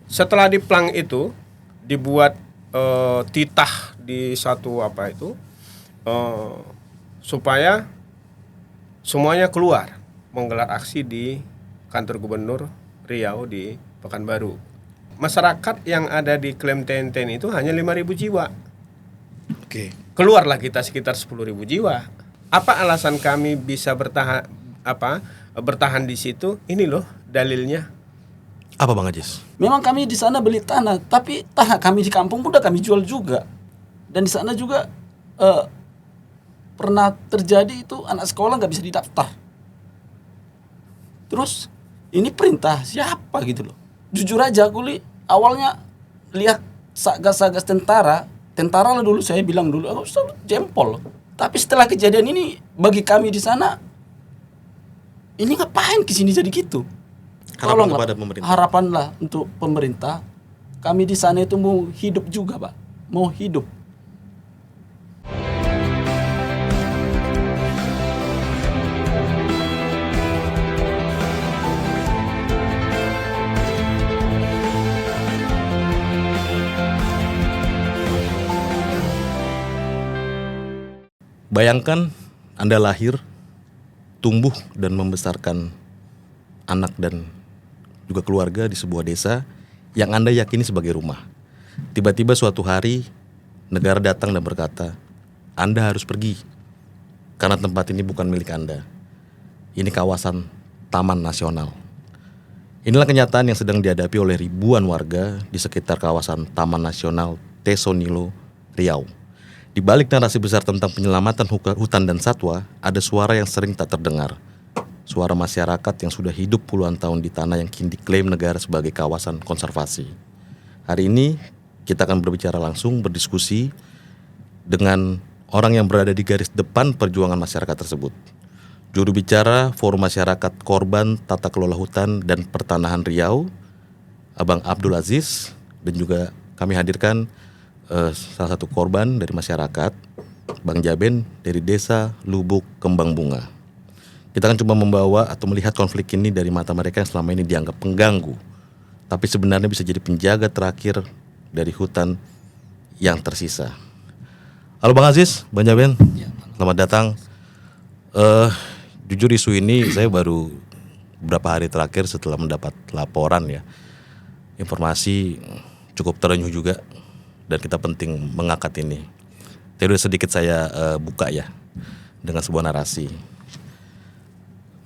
Setelah diplang itu dibuat titah di satu eh, supaya semuanya keluar menggelar aksi di kantor gubernur Riau di Pekanbaru. Masyarakat yang ada di klaim Tenten itu hanya 5.000 jiwa. Oke. Keluarlah kita sekitar 10.000 jiwa. Apa alasan kami bisa bertahan di situ? Ini loh dalilnya. Apa Bang Ajis? Memang kami di sana beli tanah, tapi tanah kami di kampung udah kami jual juga. Dan di sana juga pernah terjadi itu anak sekolah nggak bisa didaftar. Terus ini perintah siapa gitu loh. Jujur aja aku awalnya lihat sagas-sagas tentara lah dulu, saya bilang dulu aku selalu jempol. Tapi setelah kejadian ini bagi kami di sana, ini ngapain kesini jadi gitu? Harapan kepada pemerintah. Harapanlah untuk pemerintah. Kami di sana itu mau hidup juga, Pak. Mau hidup. Bayangkan Anda lahir, tumbuh dan membesarkan anak dan juga keluarga di sebuah desa yang Anda yakini sebagai rumah. Tiba-tiba suatu hari negara datang dan berkata, Anda harus pergi karena tempat ini bukan milik Anda. Ini kawasan Taman Nasional. Inilah kenyataan yang sedang dihadapi oleh ribuan warga di sekitar kawasan Taman Nasional Tesonilo, Riau. Di balik narasi besar tentang penyelamatan hutan dan satwa, ada suara yang sering tak terdengar. Suara masyarakat yang sudah hidup puluhan tahun di tanah yang kini diklaim negara sebagai kawasan konservasi. Hari ini kita akan berbicara langsung, berdiskusi dengan orang yang berada di garis depan perjuangan masyarakat tersebut. Juru bicara Forum Masyarakat Korban Tata Kelola Hutan dan Pertanahan Riau, Abang Abdul Aziz, dan juga kami hadirkan salah satu korban dari masyarakat, Bang Jaben dari Desa Lubuk Kembang Bunga. Kita akan coba membawa atau melihat konflik ini dari mata mereka yang selama ini dianggap pengganggu, tapi sebenarnya bisa jadi penjaga terakhir dari hutan yang tersisa. Halo Bang Aziz, Bang Jaben, selamat datang. Jujur isu ini saya baru beberapa hari terakhir setelah mendapat laporan ya. Informasi cukup terenyuh juga dan kita penting mengangkat ini. Jadi sedikit saya buka ya dengan sebuah narasi.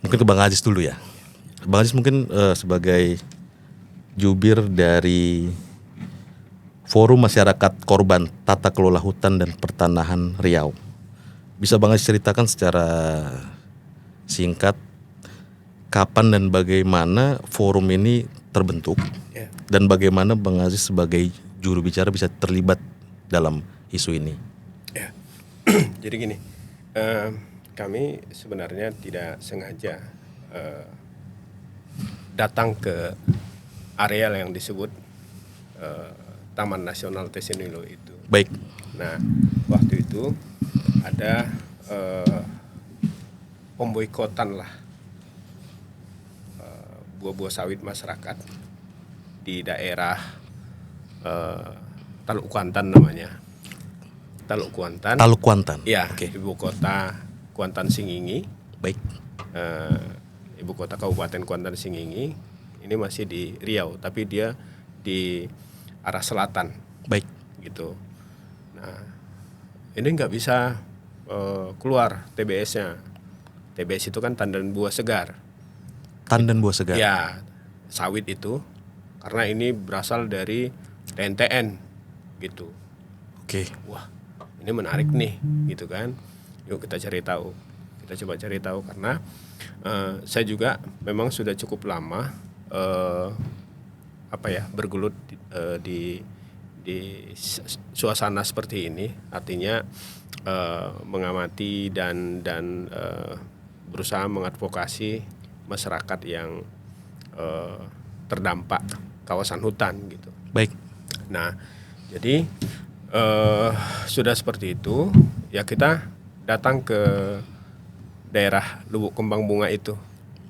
Mungkin ke Bang Aziz dulu ya. Bang Aziz mungkin sebagai jubir dari Forum Masyarakat Korban Tata Kelola Hutan dan Pertanahan Riau. Bisa Bang Aziz ceritakan secara singkat kapan dan bagaimana forum ini terbentuk, dan bagaimana Bang Aziz sebagai juru bicara bisa terlibat dalam isu ini? Ya. Jadi gini, kami sebenarnya tidak sengaja datang ke areal yang disebut Taman Nasional Tesonilo itu. Baik. Nah, waktu itu ada pemboikotan lah buah-buah sawit masyarakat di daerah Taluk Kuantan namanya. Taluk Kuantan. Ya, Oke. ibu kota Kuantan Singingi. Baik. Ibu kota Kabupaten Kuantan Singingi. Ini masih di Riau, tapi dia di arah selatan. Baik. Gitu. Nah, ini nggak bisa keluar TBS-nya. TBS itu kan tandan buah segar. Tandan buah segar. Ya, sawit itu. Karena ini berasal dari TNTN gitu. Oke. Wah, ini menarik nih, gitu kan. Yuk kita cari tahu. Kita coba cari tahu karena saya juga memang sudah cukup lama bergelut di suasana seperti ini. Artinya mengamati dan berusaha mengadvokasi masyarakat yang terdampak kawasan hutan gitu. Baik. Nah, jadi sudah seperti itu, ya kita datang ke daerah Lubuk Kembang Bunga itu.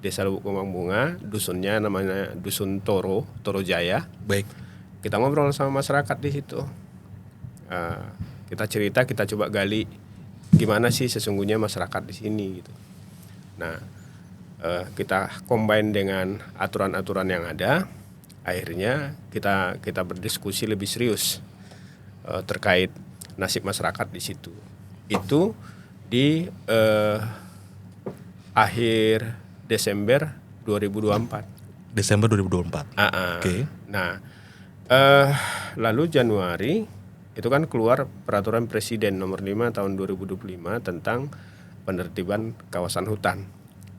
Desa Lubuk Kembang Bunga, dusunnya namanya Dusun Toro Jaya. Baik. Kita ngobrol sama masyarakat di situ. Kita cerita, kita coba gali gimana sih sesungguhnya masyarakat di sini gitu. Nah, kita combine dengan aturan-aturan yang ada. Akhirnya kita berdiskusi lebih serius terkait nasib masyarakat di situ. Itu di akhir Desember 2024. Desember 2024. Oke. Nah, lalu Januari itu kan keluar peraturan Presiden nomor 5 tahun 2025 tentang penertiban kawasan hutan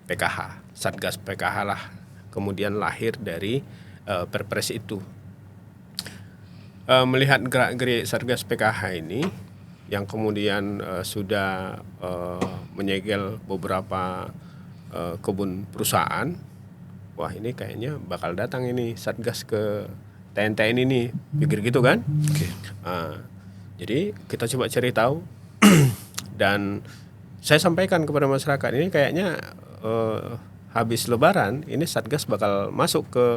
PKH. Satgas PKH lah kemudian lahir dari Perpres itu. Melihat gerak-gerik Satgas PKH ini yang kemudian sudah menyegel beberapa kebun perusahaan, wah ini kayaknya bakal datang ini Satgas ke TNTN ini, pikir gitu kan? Oke. Jadi kita coba cari tahu dan saya sampaikan kepada masyarakat ini kayaknya habis Lebaran ini Satgas bakal masuk ke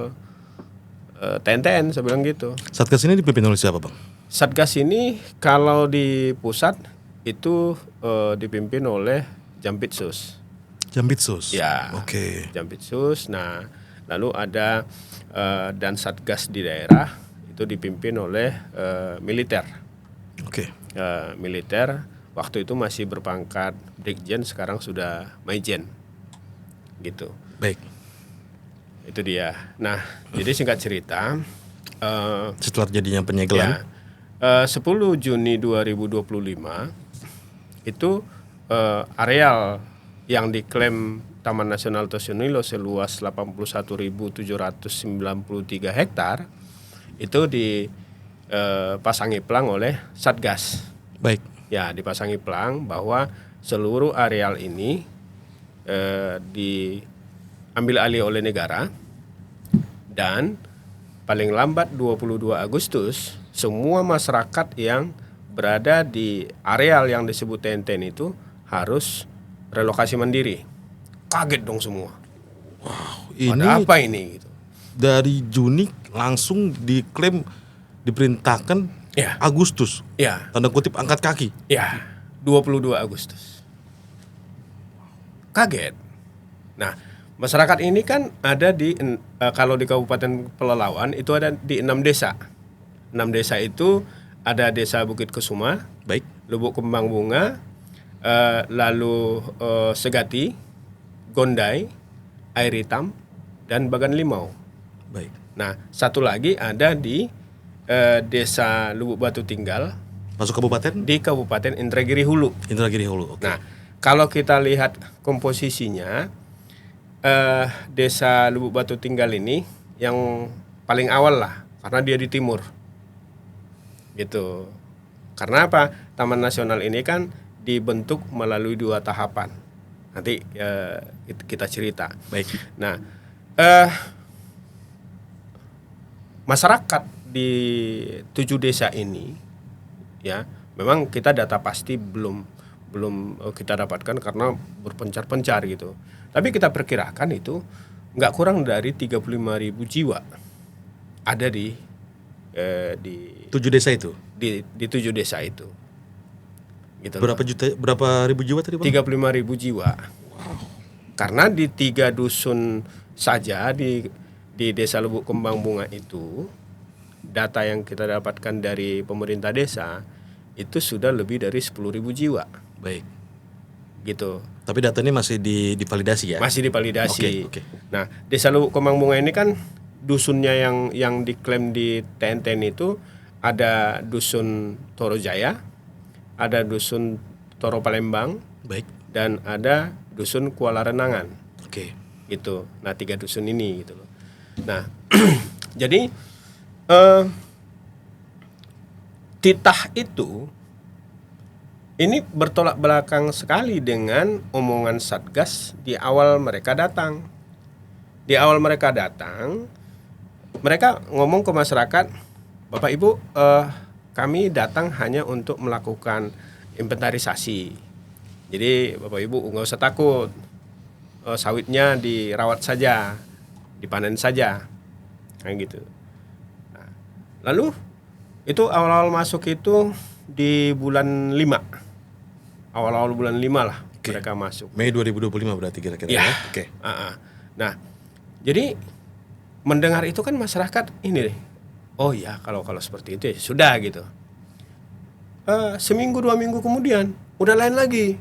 TNTN, saya bilang gitu. Satgas ini dipimpin oleh siapa, Bang? Satgas ini kalau di pusat itu dipimpin oleh Jampitsus. Jampitsus. Ya. Oke. Jampitsus. Nah, lalu ada dan Satgas di daerah itu dipimpin oleh militer. Oke. Militer waktu itu masih berpangkat Brigjen, sekarang sudah Maijen. Gitu. Baik. Itu dia. Nah, jadi singkat cerita Setelah jadinya penyegelan. ya, 10 Juni 2025 itu areal yang diklaim Taman Nasional Tosunilo seluas 81.793 hektar itu dipasangi pelang oleh Satgas. Baik. Ya, dipasangi pelang bahwa seluruh areal ini diambil alih oleh negara dan paling lambat 22 Agustus semua masyarakat yang berada di areal yang disebut TNTN itu harus relokasi mandiri. Kaget dong semua. Ini Ada apa ini gitu. dari Juni langsung diklaim diperintahkan Ya. Agustus. Ya, Tanda kutip angkat kaki. ya, 22 Agustus. Kaget. Nah, masyarakat ini kan ada di kalau di Kabupaten Pelalawan itu ada di 6 desa. 6 desa itu ada Desa Bukit Kesuma, Baik. Lubuk Kembang Bunga, lalu Segati, Gondai, Air Hitam, dan Bagan Limau. Baik. Nah, satu lagi ada di Desa Lubuk Batu Tinggal Masuk kabupaten di Kabupaten Indragiri Hulu. Indragiri Hulu. Oke. Nah, kalau kita lihat komposisinya, Desa Lubuk Batu Tinggal ini yang paling awal lah, karena dia di timur. Gitu. Karena apa? Taman Nasional ini kan dibentuk melalui 2 tahapan. Nanti kita cerita. Baik. Nah, masyarakat di 7 desa ini, ya, memang kita data pasti belum kita dapatkan karena berpencar-pencar gitu. Tapi kita perkirakan itu nggak kurang dari 35.000 jiwa ada di 7 desa itu. di 7 desa itu. Gitu. Berapa ribu jiwa tadi, Bang? 35.000 jiwa. Karena di 3 dusun saja di Desa Lubuk Kembang Bunga itu, data yang kita dapatkan dari pemerintah desa itu sudah lebih dari 10.000 jiwa. Baik. Gitu. Tapi data ini masih divalidasi ya? Masih divalidasi. Oke. Nah, Desa Lubuk Kembang Bunga ini kan dusunnya yang diklaim di TNTN itu ada dusun Toro Jaya, ada dusun Toro Palembang, Baik. dan ada dusun Kuala Renangan. Oke. Gitu. Nah, 3 dusun ini gitu loh. Nah, jadi titah itu ini bertolak belakang sekali dengan omongan Satgas di awal mereka datang. Di awal mereka datang, mereka ngomong ke masyarakat, Bapak Ibu, kami datang hanya untuk melakukan inventarisasi. Jadi Bapak Ibu nggak usah takut, sawitnya dirawat saja, dipanen saja, kayak gitu. Nah, lalu itu awal-awal masuk itu di bulan 5, awal-awal bulan 5 lah mereka masuk. Mei 2025 berarti kira-kira Ya. ya. Oke. Nah, jadi mendengar itu kan masyarakat ini deh. Oh ya, kalau seperti itu ya sudah gitu. Seminggu 2 minggu kemudian udah lain lagi.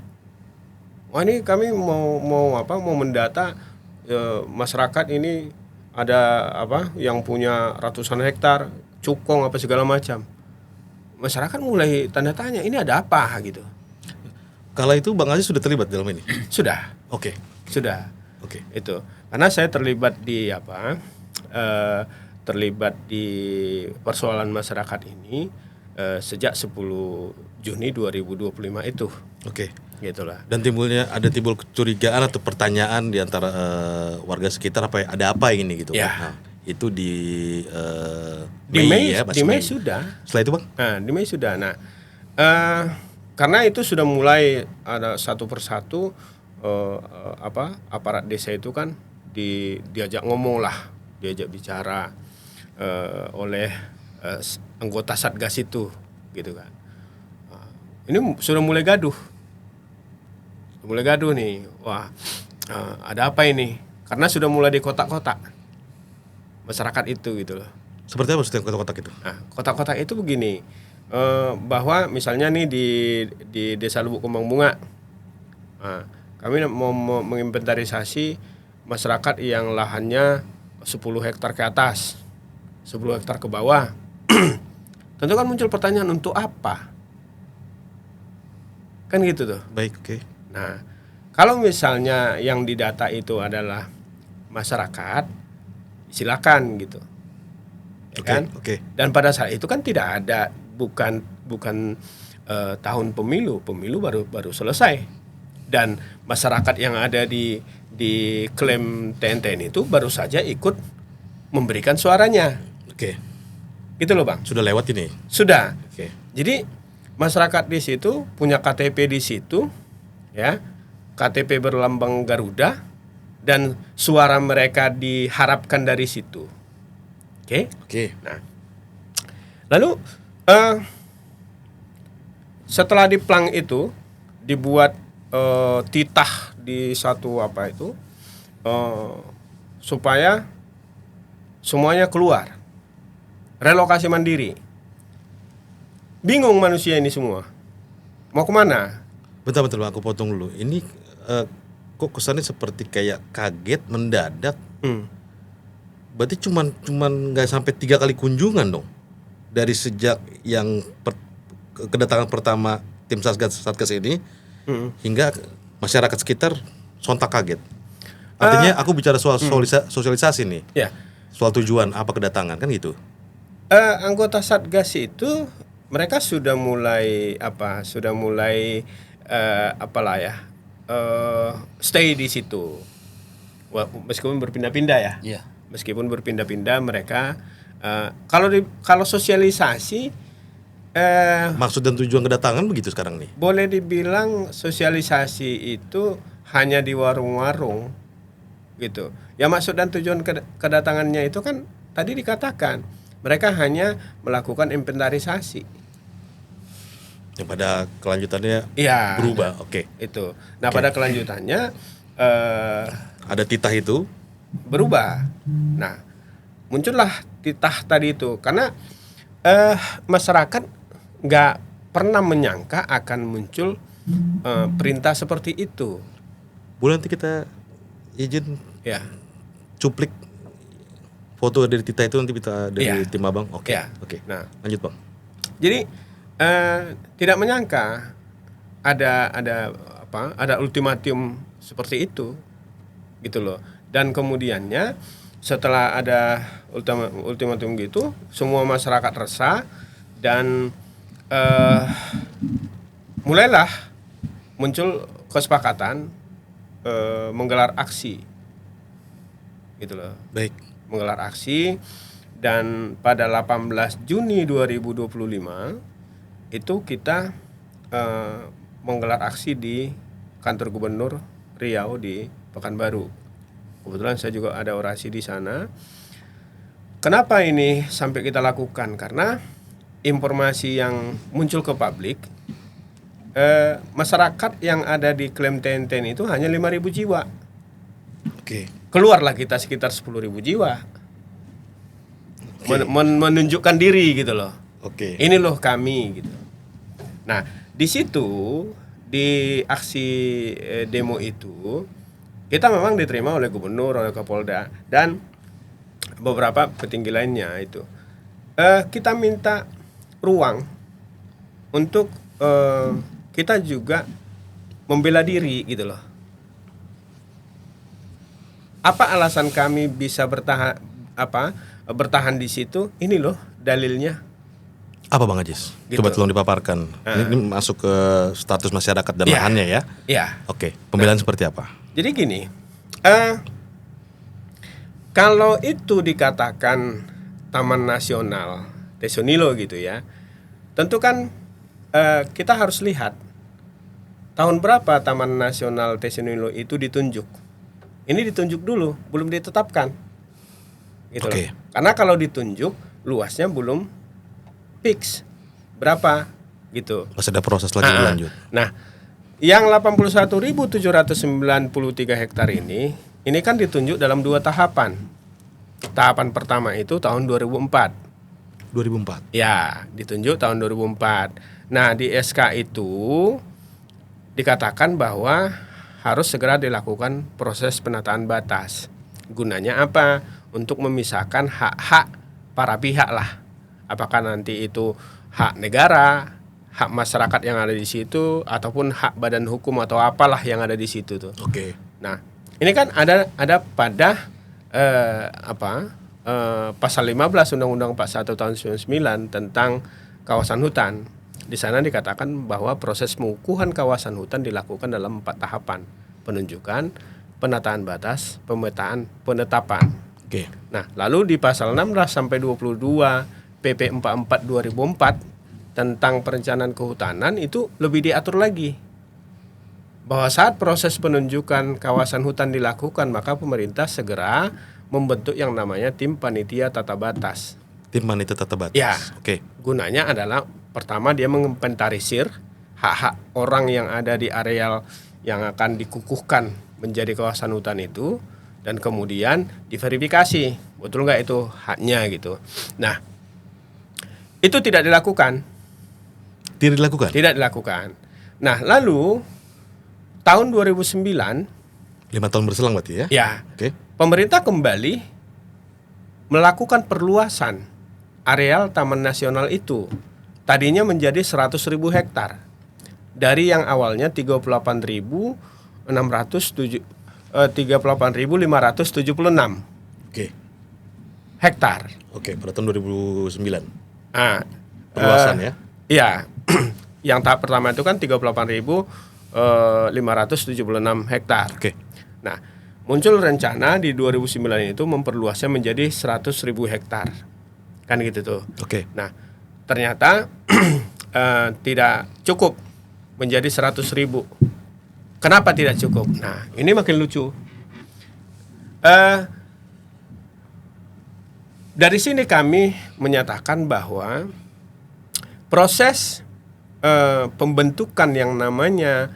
Wah, ini kami mau mendata masyarakat ini ada yang punya ratusan hektar cukong apa segala macam. Masyarakat mulai tanda tanya, ini ada apa gitu. Kala itu Bang Aziz sudah terlibat dalam ini? Sudah. Oke. Sudah. Oke. Itu karena saya terlibat di terlibat di persoalan masyarakat ini sejak 10 Juni 2025 itu. Oke. Gitulah. Dan timbul kecurigaan atau pertanyaan di antara warga sekitar ada apa ini gitu. Ya. Nah, itu di Mei, ya, di Mei sudah. Setelah itu Bang? Nah, di Mei sudah. Nah, karena itu sudah mulai ada satu persatu aparat desa itu kan diajak ngomong lah, diajak bicara oleh anggota Satgas itu, gitu kan. Ini sudah mulai gaduh. Nih. Wah, ada apa ini? Karena sudah mulai di kotak-kotak masyarakat itu gitu loh. Seperti apa maksudnya kotak-kotak itu? Nah, kotak-kotak itu begini, bahwa misalnya nih di Desa Lubuk Kembang Bunga, kami mau menginventarisasi masyarakat yang lahannya 10 hektar ke atas, 10 hektar ke bawah. Tentu kan muncul pertanyaan, untuk apa? Kan gitu tuh. Baik, oke. Nah, kalau misalnya yang didata itu adalah masyarakat, silakan gitu. Ya Oke, kan? oke. Dan pada saat itu kan tidak ada, bukan tahun pemilu baru selesai, dan masyarakat yang ada di klaim TNTN itu baru saja ikut memberikan suaranya, Oke. gitu loh Bang. Sudah lewat ini. Sudah. Oke. Jadi masyarakat di situ punya KTP di situ, ya, KTP berlambang Garuda, dan suara mereka diharapkan dari situ. Oke. Oke. Nah, lalu setelah diplang itu dibuat titah di satu supaya semuanya keluar, relokasi mandiri. Bingung manusia ini semua, mau kemana? Bentar Bang, aku potong dulu. Ini kok kesannya seperti kayak kaget mendadak. Berarti cuman nggak sampai 3 kali kunjungan dong dari sejak yang kedatangan pertama tim Satgas ini hingga masyarakat sekitar sontak kaget. Artinya aku bicara soal sosialisasi nih, soal tujuan apa kedatangan kan gitu. Anggota Satgas itu mereka sudah mulai stay di situ. Meskipun berpindah-pindah ya. Iya. Meskipun berpindah-pindah mereka kalau sosialisasi Maksud dan tujuan kedatangan begitu sekarang nih. boleh dibilang sosialisasi itu hanya di warung-warung gitu. Ya, maksud dan tujuan kedatangannya itu kan tadi dikatakan mereka hanya melakukan inventarisasi. Yang pada kelanjutannya Iya. berubah. Oke. Itu. Nah, pada kelanjutannya Ada titah itu. berubah. Nah, muncullah titah tadi itu karena masyarakat nggak pernah menyangka akan muncul perintah seperti itu. Boleh nanti kita izin Ya. cuplik foto dari titah itu nanti kita dari Iya. tim Abang. Oke. Iya. Oke. Nah, Lanjut Bang. jadi tidak menyangka ada ultimatum seperti itu, gitu loh. Dan kemudiannya setelah ada ultimatum gitu, semua masyarakat resah dan mulailah muncul kesepakatan menggelar aksi, gitu loh. Baik. Menggelar aksi, dan pada 18 Juni 2025 itu kita menggelar aksi di kantor Gubernur Riau di Pekanbaru. Kebetulan saya juga ada orasi di sana. Kenapa ini sampai kita lakukan? Karena informasi yang muncul ke publik, masyarakat yang ada di klaim Tenten itu hanya 5.000 jiwa. Oke. Keluarlah kita sekitar 10.000 jiwa. Menunjukkan diri gitu loh. Oke. Ini loh kami gitu. Nah, di situ di aksi demo itu kita memang diterima oleh gubernur, oleh Kapolda dan beberapa petinggi lainnya itu. Kita minta ruang untuk kita juga membela diri gitu loh. Apa alasan kami bisa bertahan di situ? Ini loh dalilnya. Apa Bang Ajis? Gitu. Coba tolong dipaparkan. Ini masuk ke status masyarakat dan lahannya ya? Iya. Oke, pembelaan seperti apa? Jadi gini, kalau itu dikatakan Taman Nasional Tesonilo gitu ya, tentu kan kita harus lihat tahun berapa Taman Nasional Tesonilo itu ditunjuk. Ini ditunjuk dulu, belum ditetapkan. Gitu Oke. loh. Karena kalau ditunjuk, luasnya belum fix berapa gitu. Masih ada proses lagi berlanjut. Nah, yang 81.793 hektar ini kan ditunjuk dalam 2 tahapan. Tahapan pertama itu tahun 2004. 2004. Ya, ditunjuk tahun 2004. Nah, di SK itu dikatakan bahwa harus segera dilakukan proses penataan batas. Gunanya apa? Untuk memisahkan hak-hak para pihak lah. Apakah nanti itu hak negara, hak masyarakat yang ada di situ, ataupun hak badan hukum atau apalah yang ada di situ tuh. Oke. Nah, ini kan ada pada pasal 15 Undang-Undang 41 tahun 99 tentang kawasan hutan. Di sana dikatakan bahwa proses pengukuhan kawasan hutan dilakukan dalam 4 tahapan: penunjukan, penataan batas, pemetaan, penetapan. Oke. Nah, lalu di pasal 16 sampai 22 PP 44 2004 tentang perencanaan kehutanan itu lebih diatur lagi. Bahwa saat proses penunjukan kawasan hutan dilakukan, maka pemerintah segera membentuk yang namanya tim panitia tata batas. Tim panitia tata batas. Ya. Oke. Gunanya adalah pertama dia menginventarisir hak-hak orang yang ada di areal yang akan dikukuhkan menjadi kawasan hutan itu, dan kemudian diverifikasi betul nggak itu haknya gitu. Nah, itu tidak dilakukan. Tidak dilakukan. Tidak dilakukan. Nah, lalu tahun 2009 5 tahun berselang berarti ya? ya Oke. pemerintah kembali melakukan perluasan areal Taman Nasional itu. Tadinya menjadi 100.000 hektar. Dari yang awalnya 38.576 Oke. hektar. Oke, pada tahun 2009. Perluasan ya? Iya. Yang tahap pertama itu kan 38.576 hektar. Oke. Nah, muncul rencana di 2009 itu memperluasnya menjadi 100.000 hektar. Kan gitu tuh. Oke. Nah, ternyata tidak cukup menjadi 100.000. Kenapa tidak cukup? Nah, ini makin lucu. Dari sini kami menyatakan bahwa proses pembentukan yang namanya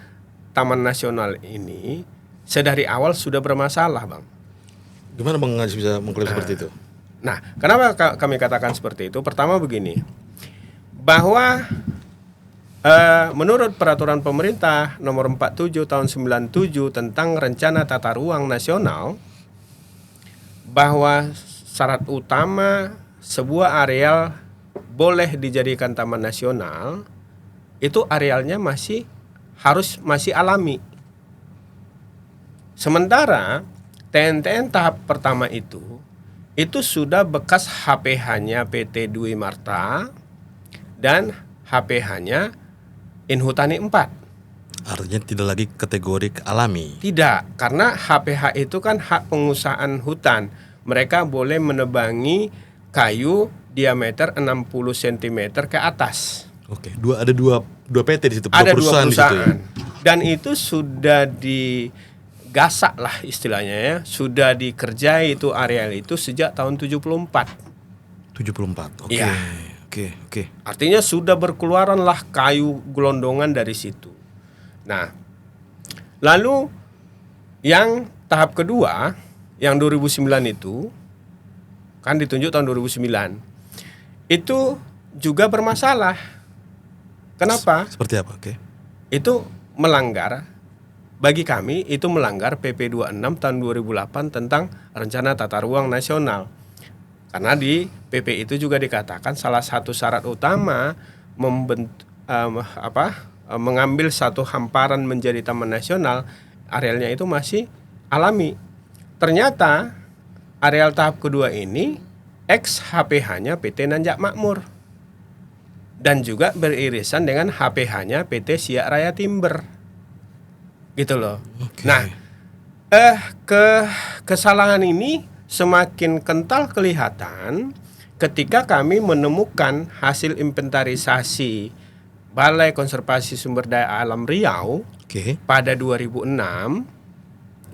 Taman Nasional ini sedari awal sudah bermasalah, Bang. Gimana Bang Ajis bisa mengklaim seperti itu? Nah, kenapa kami katakan seperti itu? Pertama begini, bahwa menurut peraturan pemerintah nomor 47 tahun 97 tentang rencana tata ruang nasional, bahwa syarat utama sebuah areal boleh dijadikan taman nasional itu arealnya masih alami. Sementara TNTN tahap pertama itu sudah bekas HPH-nya PT Dwi Marta dan HPH-nya Inhutani 4. Artinya tidak lagi kategori alami. Tidak, karena HPH itu kan hak pengusahaan hutan. Mereka boleh menebangi kayu diameter 60 cm ke atas. Oke, ada dua PT di situ, Ada dua di situ ya? perusahaan. Dan itu sudah gasak lah istilahnya ya, sudah dikerjai itu areal itu sejak tahun 74. 74. Oke. Iya. Oke. Artinya sudah berkeluaranlah kayu gelondongan dari situ. Nah, lalu yang tahap kedua, yang 2009 itu, kan ditunjuk tahun 2009, itu juga bermasalah. Kenapa? Seperti apa? Oke. Itu melanggar, bagi kami itu melanggar PP 26 tahun 2008 tentang Rencana Tata Ruang Nasional. Karena di PP itu juga dikatakan salah satu syarat utama mengambil satu hamparan menjadi taman nasional, arealnya itu masih alami. Ternyata areal tahap kedua ini ex HPH-nya PT Nanjak Makmur dan juga beririsan dengan HPH-nya PT Siak Raya Timber, gitu loh. Oke. Nah, kesalahan ini semakin kental kelihatan ketika kami menemukan hasil inventarisasi Balai Konservasi Sumber Daya Alam Riau Oke. pada 2006,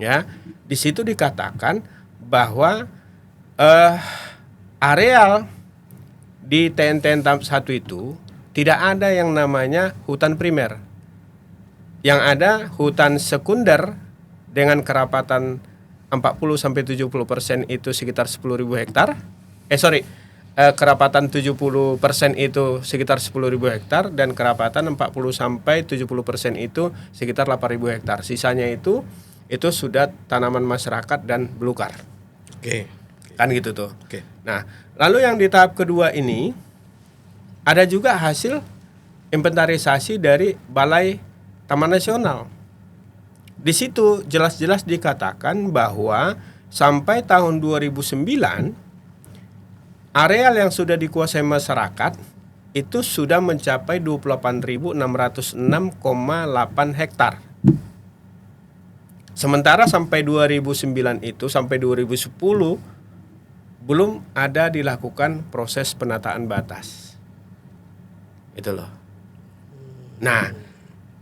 ya. Di situ dikatakan bahwa areal di TNTN tahap 1 itu tidak ada yang namanya hutan primer. Yang ada hutan sekunder dengan kerapatan 40-70% itu sekitar 10.000 hektar. Kerapatan 70% itu sekitar 10.000 hektar dan kerapatan 40-70% itu sekitar 8.000 hektar. Sisanya itu sudah tanaman masyarakat dan belukar. Oke. Kan gitu tuh. Oke. Nah, lalu yang di tahap kedua ini ada juga hasil inventarisasi dari Balai Taman Nasional. Di situ jelas-jelas dikatakan bahwa sampai tahun 2009 areal yang sudah dikuasai masyarakat itu sudah mencapai 28.606,8 hektar. Sementara sampai 2009 itu sampai 2010 belum ada dilakukan proses penataan batas. Itu loh. Nah,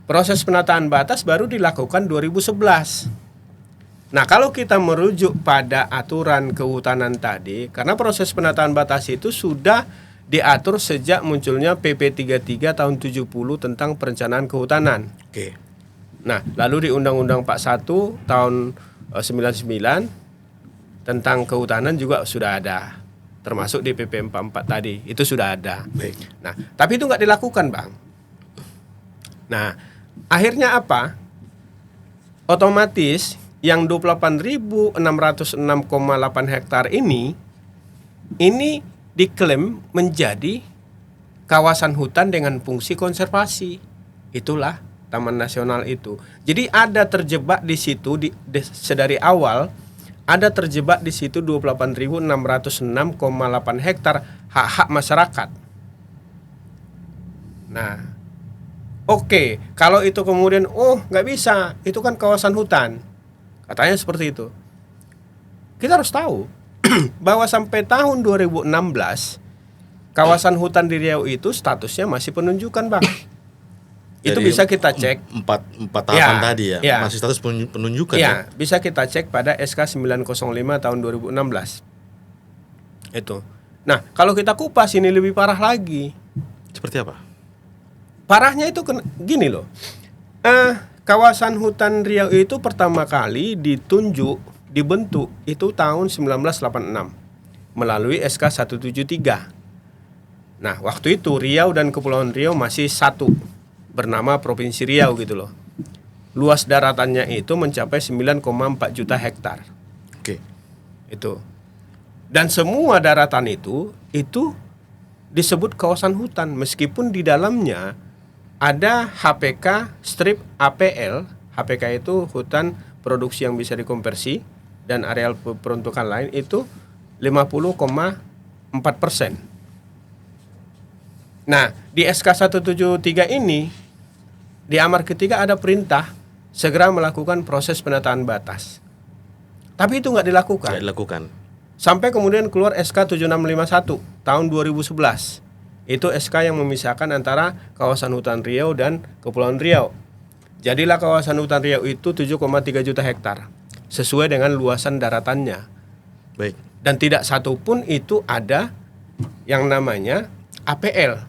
proses penataan batas baru dilakukan 2011. Nah, kalau kita merujuk pada aturan kehutanan tadi, karena proses penataan batas itu sudah diatur sejak munculnya PP 33 tahun 70 tentang perencanaan kehutanan. Oke. Nah, lalu di Undang-Undang 41 tahun 99 tentang kehutanan juga sudah ada. Termasuk di PP 44 tadi, itu sudah ada. Baik. Nah, tapi itu nggak dilakukan, Bang. Nah, akhirnya apa? Otomatis yang 28.606,8 hektar ini diklaim menjadi kawasan hutan dengan fungsi konservasi. Itulah Taman Nasional itu. Jadi ada terjebak di situ sedari awal ada terjebak di situ 28.606,8 hektar hak-hak masyarakat. Nah, oke, kalau itu kemudian nggak bisa, itu kan kawasan hutan. Katanya seperti itu. Kita harus tahu bahwa sampai tahun 2016 kawasan hutan di Riau itu statusnya masih penunjukan, Bang. Itu Jadi bisa kita cek. Empat tahapan tadi ya, ya. masih status penunjukan Ya, bisa kita cek pada SK 905 tahun 2016. Itu. Nah, kalau kita kupas ini lebih parah lagi. Seperti apa? Parahnya itu gini loh. Kawasan hutan Riau itu pertama kali dibentuk itu tahun 1986 melalui SK 173. Nah, waktu itu Riau dan Kepulauan Riau masih satu, bernama Provinsi Riau gitu loh. Luas daratannya itu mencapai 9,4 juta hektar. Oke. Itu. Dan semua daratan itu disebut kawasan hutan meskipun di dalamnya ada HPK strip APL. HPK itu hutan produksi yang bisa dikonversi dan areal peruntukan lain itu 50,4%. Nah, di SK 173 ini di amar ketiga ada perintah segera melakukan proses penataan batas. Tapi itu nggak dilakukan. Tidak dilakukan. Sampai kemudian keluar SK 7651 tahun 2011. Itu SK yang memisahkan antara kawasan hutan Riau dan Kepulauan Riau. Jadilah kawasan hutan Riau itu 7,3 juta hektar sesuai dengan luasan daratannya. Baik. Dan tidak satu pun itu ada yang namanya APL.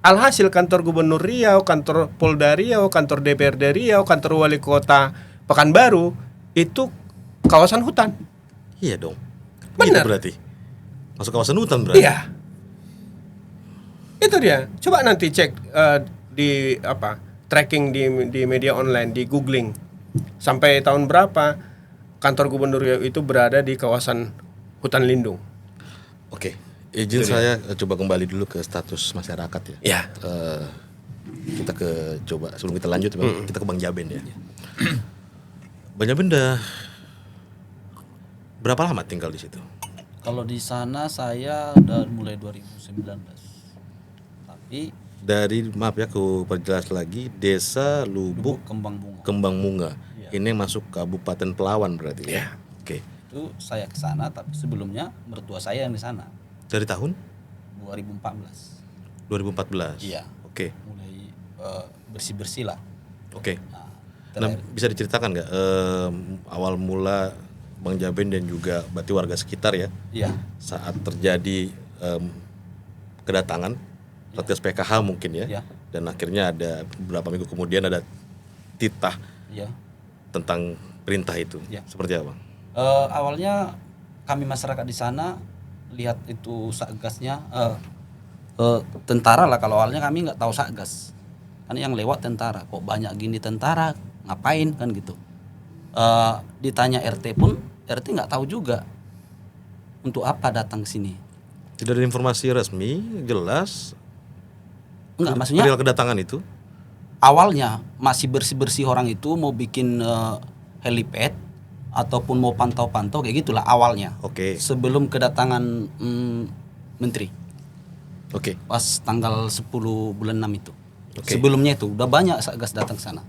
Alhasil kantor Gubernur Riau, kantor Polda Riau, kantor DPRD Riau, kantor Wali Kota Pekanbaru itu kawasan hutan. Iya dong. Benar. Gitu berarti. Masuk kawasan hutan berarti. Iya. Itu dia. Coba nanti cek di tracking di media online, di googling sampai tahun berapa kantor Gubernur Riau itu berada di kawasan hutan lindung. Oke. Izin saya coba kembali dulu ke status masyarakat ya. Ya. Kita coba sebelum kita lanjut kita ke Bang Jaben ya. Bang Jaben udah berapa lama tinggal di situ? Kalau di sana saya udah mulai 2019. Tapi Maaf ya, aku perjelas lagi, Desa Lubuk Kembang Bunga. Kembang Bunga. Iya. Ini yang masuk Kabupaten Pelawan berarti ya. Oke. Itu saya ke sana, tapi sebelumnya mertua saya yang di sana. Dari tahun 2014. 2014. Iya. Oke. Mulai bersih-bersih lah. Oke. Nah, Nah, bisa diceritakan nggak awal mula Bang Jaben dan juga berarti warga sekitar ya iya. saat terjadi kedatangan Satgas PKH mungkin ya, Iya. dan akhirnya ada beberapa minggu kemudian ada titah Iya. tentang perintah itu. Iya. Seperti apa? Awalnya kami masyarakat di sana lihat itu satgasnya tentara lah. Kalau awalnya kami nggak tahu satgas, kan yang lewat tentara. Kok banyak gini tentara, ngapain kan gitu. Ditanya RT pun RT nggak tahu juga untuk apa datang ke sini. Tidak ada informasi resmi jelas Enggak, maksudnya perihal kedatangan itu. awalnya masih bersih-bersih orang itu mau bikin helipad ataupun mau pantau-pantau kayak gitulah awalnya. Oke. Sebelum kedatangan menteri. Oke. Pas tanggal 10 bulan 6 itu. Oke. Sebelumnya itu udah banyak satgas datang ke sana.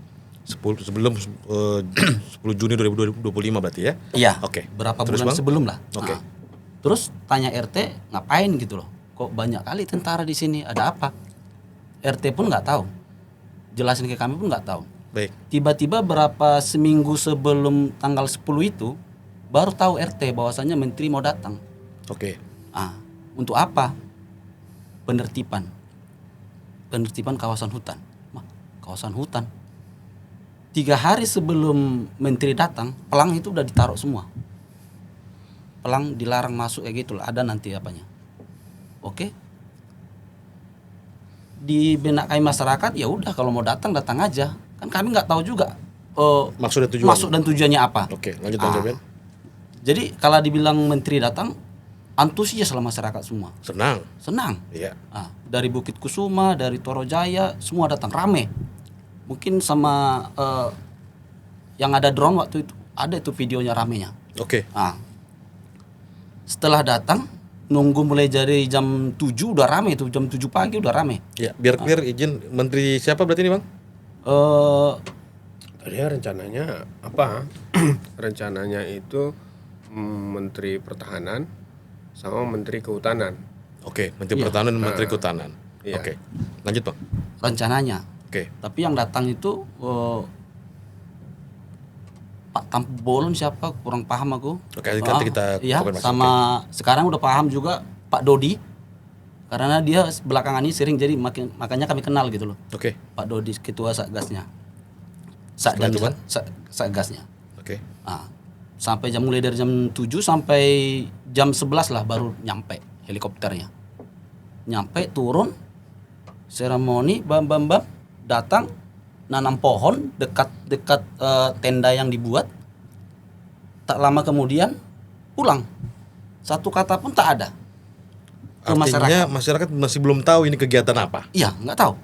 Sebelum 10 Juni 2025 berarti ya? Iya. Oke. Berapa Terus, bulan Bang? sebelum lah. Oke. Nah, terus tanya RT ngapain gitu loh. Kok banyak kali tentara di sini? Ada apa? RT pun nggak tahu. Jelasin ke kami pun nggak tahu. Baik. Tiba-tiba berapa seminggu sebelum tanggal 10 itu baru tahu RT bahwasannya menteri mau datang. Oke. Untuk apa? Penertiban kawasan hutan. Kawasan hutan. 3 hari sebelum menteri datang, pelang itu udah ditaruh semua. Pelang dilarang masuk kayak gitu lah. Ada nanti apanya. Oke. Di benak kami masyarakat ya udah kalau mau datang aja. Kan kami nggak tahu juga maksud dan tujuannya apa. Oke, lanjut Bang Jaben. Jadi kalau dibilang menteri datang, antusias lah masyarakat semua. Senang. Iya. Dari Bukit Kusuma, dari Torojaya, semua datang rame. Mungkin sama yang ada drone waktu itu, ada itu videonya ramenya. Oke. Setelah datang, nunggu mulai dari jam 7 udah rame itu, jam 7 pagi udah rame. Ya, biar clear izin menteri siapa berarti ini, Bang? Tadinya rencananya apa? Rencananya itu Menteri Pertahanan sama Menteri Kehutanan. Oke, Menteri Iya. Pertahanan dan Menteri Kehutanan. Iya. Oke. Lanjut, Bang. Rencananya. Oke. Tapi yang datang itu Pak Tampu Bolon siapa? Kurang paham aku. Oke, nanti kita iya, konfirmasi. sama sekarang udah paham juga Pak Dodi. Karena dia belakangan ini sering jadi makanya kami kenal gitu loh. Oke. Pak Dodi ketua Satgasnya. Setelah itu, Bang? Satgasnya. Oke. Sampai mulai dari jam 7 sampai jam 11 lah baru nyampe helikopternya. Nyampe turun seremoni bam datang nanam pohon dekat tenda yang dibuat. Tak lama kemudian pulang. Satu kata pun tak ada. Ke Artinya masyarakat masih belum tahu ini kegiatan apa. Iya, nggak tahu.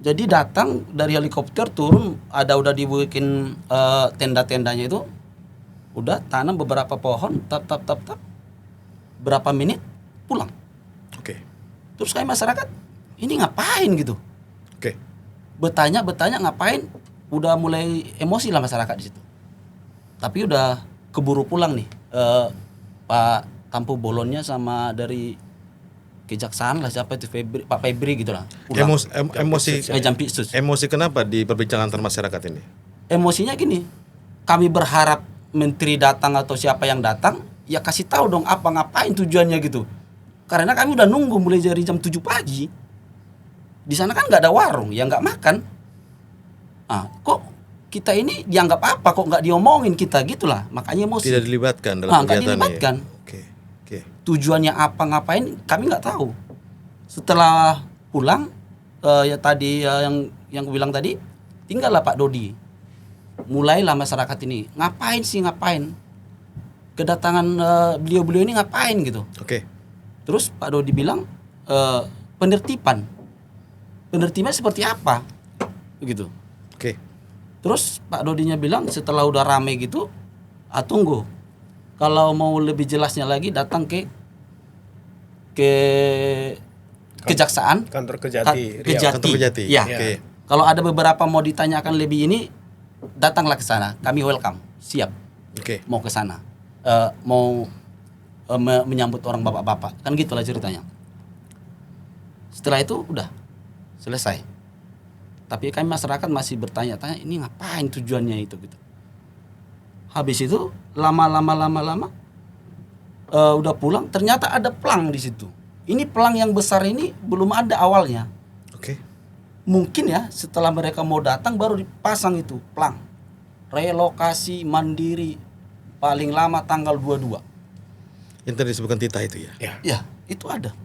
Jadi datang dari helikopter turun, udah dibikin tenda-tendanya itu, udah tanam beberapa pohon, tap. Berapa menit pulang. Oke. Terus kayak masyarakat, ini ngapain gitu? Oke. Bertanya ngapain? Udah mulai emosi lah masyarakat di situ. Tapi udah keburu pulang nih, Pak Tampu Bolonnya sama dari kejaksaan lah, siapa itu Pak Febri gitu lah. Pulang. Emosi Jampitsus. emosi kenapa di perbincangan antar masyarakat ini? Emosinya gini, kami berharap menteri datang atau siapa yang datang, ya kasih tahu dong apa ngapain tujuannya gitu. Karena kami udah nunggu mulai dari jam 7 pagi. Di sana kan nggak ada warung, ya nggak makan. Kok kita ini dianggap apa? Kok nggak diomongin kita gitulah. Makanya emosi. Tidak dilibatkan dalam nggak kegiatan dilibatkan. Oke. Tujuannya apa ngapain kami nggak tahu. Setelah pulang ya tadi yang aku bilang tadi, tinggallah Pak Dodi. Mulailah masyarakat ini ngapain kedatangan beliau-beliau ini ngapain gitu. Oke. Terus Pak Dodi bilang penertiban seperti apa begitu. Oke. Terus Pak Dodinya bilang setelah udah rame gitu, tunggu. Kalau mau lebih jelasnya lagi datang ke kejaksaan, Kantor Kejati, Riau. Kejati. Kantor Kejati. Ya. Oke. Kalau ada beberapa mau ditanyakan lebih ini, datanglah ke sana. Kami welcome, siap Oke. mau ke sana. Menyambut orang bapak-bapak. Kan gitulah ceritanya. Setelah itu udah selesai. Tapi kami masyarakat masih bertanya-tanya ini ngapain tujuannya itu gitu. Habis itu lama udah pulang, ternyata ada pelang di situ. Ini pelang yang besar ini belum ada awalnya. Oke. Mungkin ya setelah mereka mau datang baru dipasang itu pelang. Relokasi mandiri paling lama tanggal 22. Yang tadi disebutkan Tita itu ya. Ya, itu ada.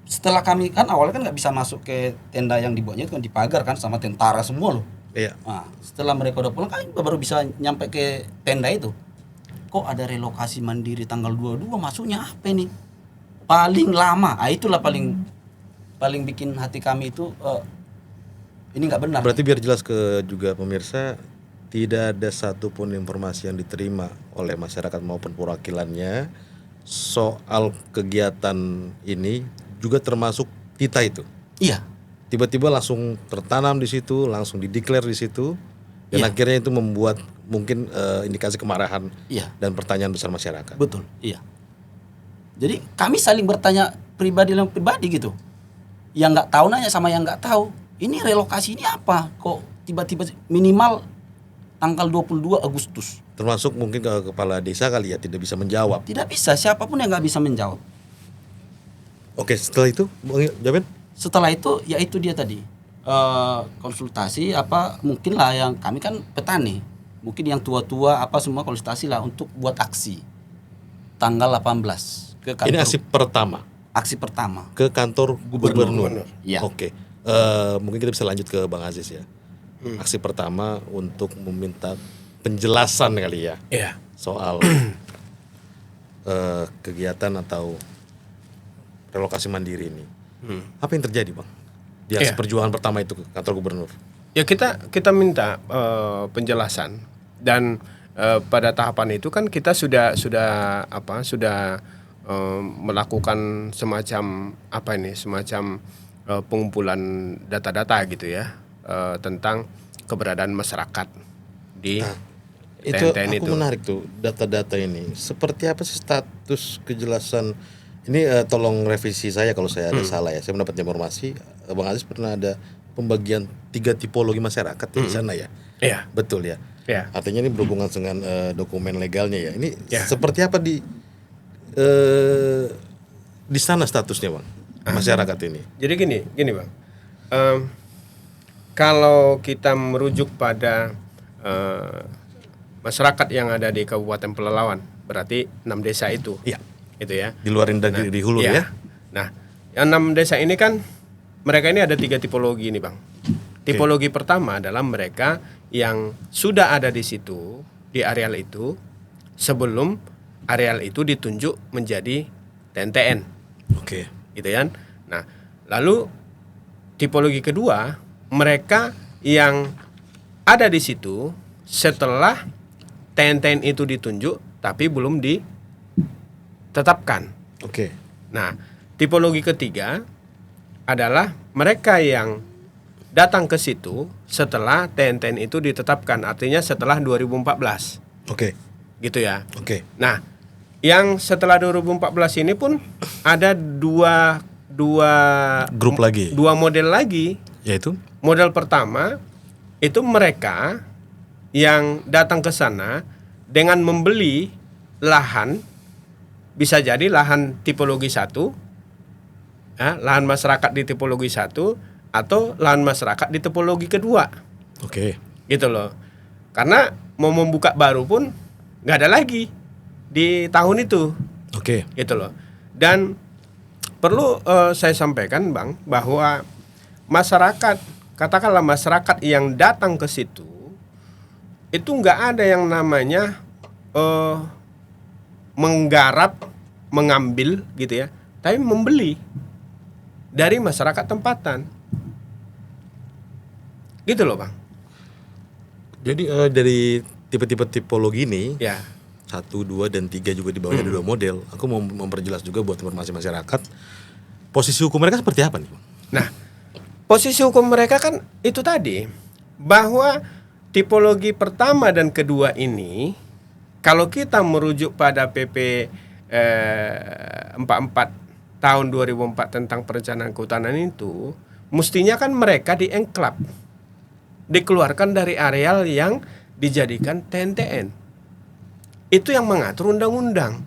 Setelah kami kan awalnya kan nggak bisa masuk ke tenda yang dibuatnya itu kan dipagar kan sama tentara semua loh. Iya. Nah, setelah mereka udah pulang kan baru bisa nyampe ke tenda itu. Kok ada relokasi mandiri tanggal 22 masuknya apa ini? Paling lama. Itulah paling bikin hati kami itu ini nggak benar. Berarti biar jelas ke juga pemirsa, tidak ada satupun informasi yang diterima oleh masyarakat maupun perwakilannya soal kegiatan ini, juga termasuk Tita itu. Iya. Tiba-tiba langsung tertanam di situ, langsung dideklar di situ, dan Iya. akhirnya itu membuat mungkin indikasi kemarahan Iya. dan pertanyaan besar masyarakat. Betul, iya. Jadi kami saling bertanya pribadi gitu. Yang nggak tahu nanya sama yang nggak tahu. Ini relokasi ini apa? Kok tiba-tiba minimal tanggal 22 Agustus. Termasuk mungkin ke kepala desa kali ya, tidak bisa menjawab. Tidak bisa, siapapun yang nggak bisa menjawab. Oke, setelah itu, Bang Jamin? Setelah itu, ya itu dia tadi. Konsultasi apa mungkin lah yang kami kan petani. Mungkin yang tua-tua apa semua konsultasi lah untuk buat aksi. Tanggal 18 ke kantor. Ini aksi pertama Aksi pertama. ke kantor gubernur. Iya. Oke. Mungkin kita bisa lanjut ke Bang Aziz ya. Aksi pertama untuk meminta penjelasan kali ya Iya. soal kegiatan atau relokasi mandiri ini. Apa yang terjadi, Bang? Di aksi Iya. perjuangan pertama itu ke kantor gubernur. Ya kita minta penjelasan dan pada tahapan itu kan kita sudah melakukan semacam pengumpulan data-data gitu ya tentang keberadaan masyarakat di Itu TNTN aku menarik tuh data-data ini. Seperti apa sih status kejelasan ini? Tolong revisi saya kalau saya ada salah ya. Saya mendapat informasi Bang Aziz pernah ada pembagian 3 tipologi masyarakat di sana ya. Iya. Betul ya. Iya. Artinya ini berhubungan dengan dokumen legalnya ya. Ini Ya. seperti apa di sana statusnya, Bang? Masyarakat ini. Jadi gini Bang, kalau kita merujuk pada masyarakat yang ada di Kabupaten Pelalawan, berarti 6 desa itu, Iya. itu ya. Di luar dari di hulu Iya. ya. Nah, yang 6 desa ini kan mereka ini ada 3 tipologi ini Bang. Tipologi pertama adalah mereka yang sudah ada di situ, di areal itu, sebelum areal itu ditunjuk menjadi TNTN. Oke. Gitu kan. Nah, lalu tipologi kedua, mereka yang ada di situ setelah TNTN itu ditunjuk tapi belum ditetapkan. Oke. Nah, tipologi ketiga adalah mereka yang datang ke situ setelah TNTN itu ditetapkan, artinya setelah 2014. Oke. Gitu ya. Oke. Nah, yang setelah 2014 ini pun ada dua Grup lagi, dua model lagi. yaitu Model pertama itu mereka yang datang ke sana dengan membeli lahan, bisa jadi lahan tipologi 1, lahan masyarakat di tipologi 1 atau lahan masyarakat di tipologi kedua, oke. gitu loh. Karena mau membuka baru pun nggak ada lagi di tahun itu, Oke. gitu loh. Dan perlu saya sampaikan, Bang, bahwa masyarakat, katakanlah masyarakat yang datang ke situ itu nggak ada yang namanya menggarap, mengambil gitu ya, tapi membeli dari masyarakat tempatan, gitu loh, Bang. Jadi dari tipe-tipe tipologi ini, Ya, 1, 2, dan 3 juga di bawahnya ada 2 model. Aku mau memperjelas juga buat informasi masyarakat. Posisi hukum mereka seperti apa nih, Bang? nah, posisi hukum mereka kan itu tadi, bahwa tipologi pertama dan kedua ini, kalau kita merujuk pada PP 44 tahun 2004 tentang perencanaan kehutanan itu, mestinya kan mereka dienklap, dikeluarkan dari areal yang dijadikan TNTN. Itu yang mengatur undang-undang.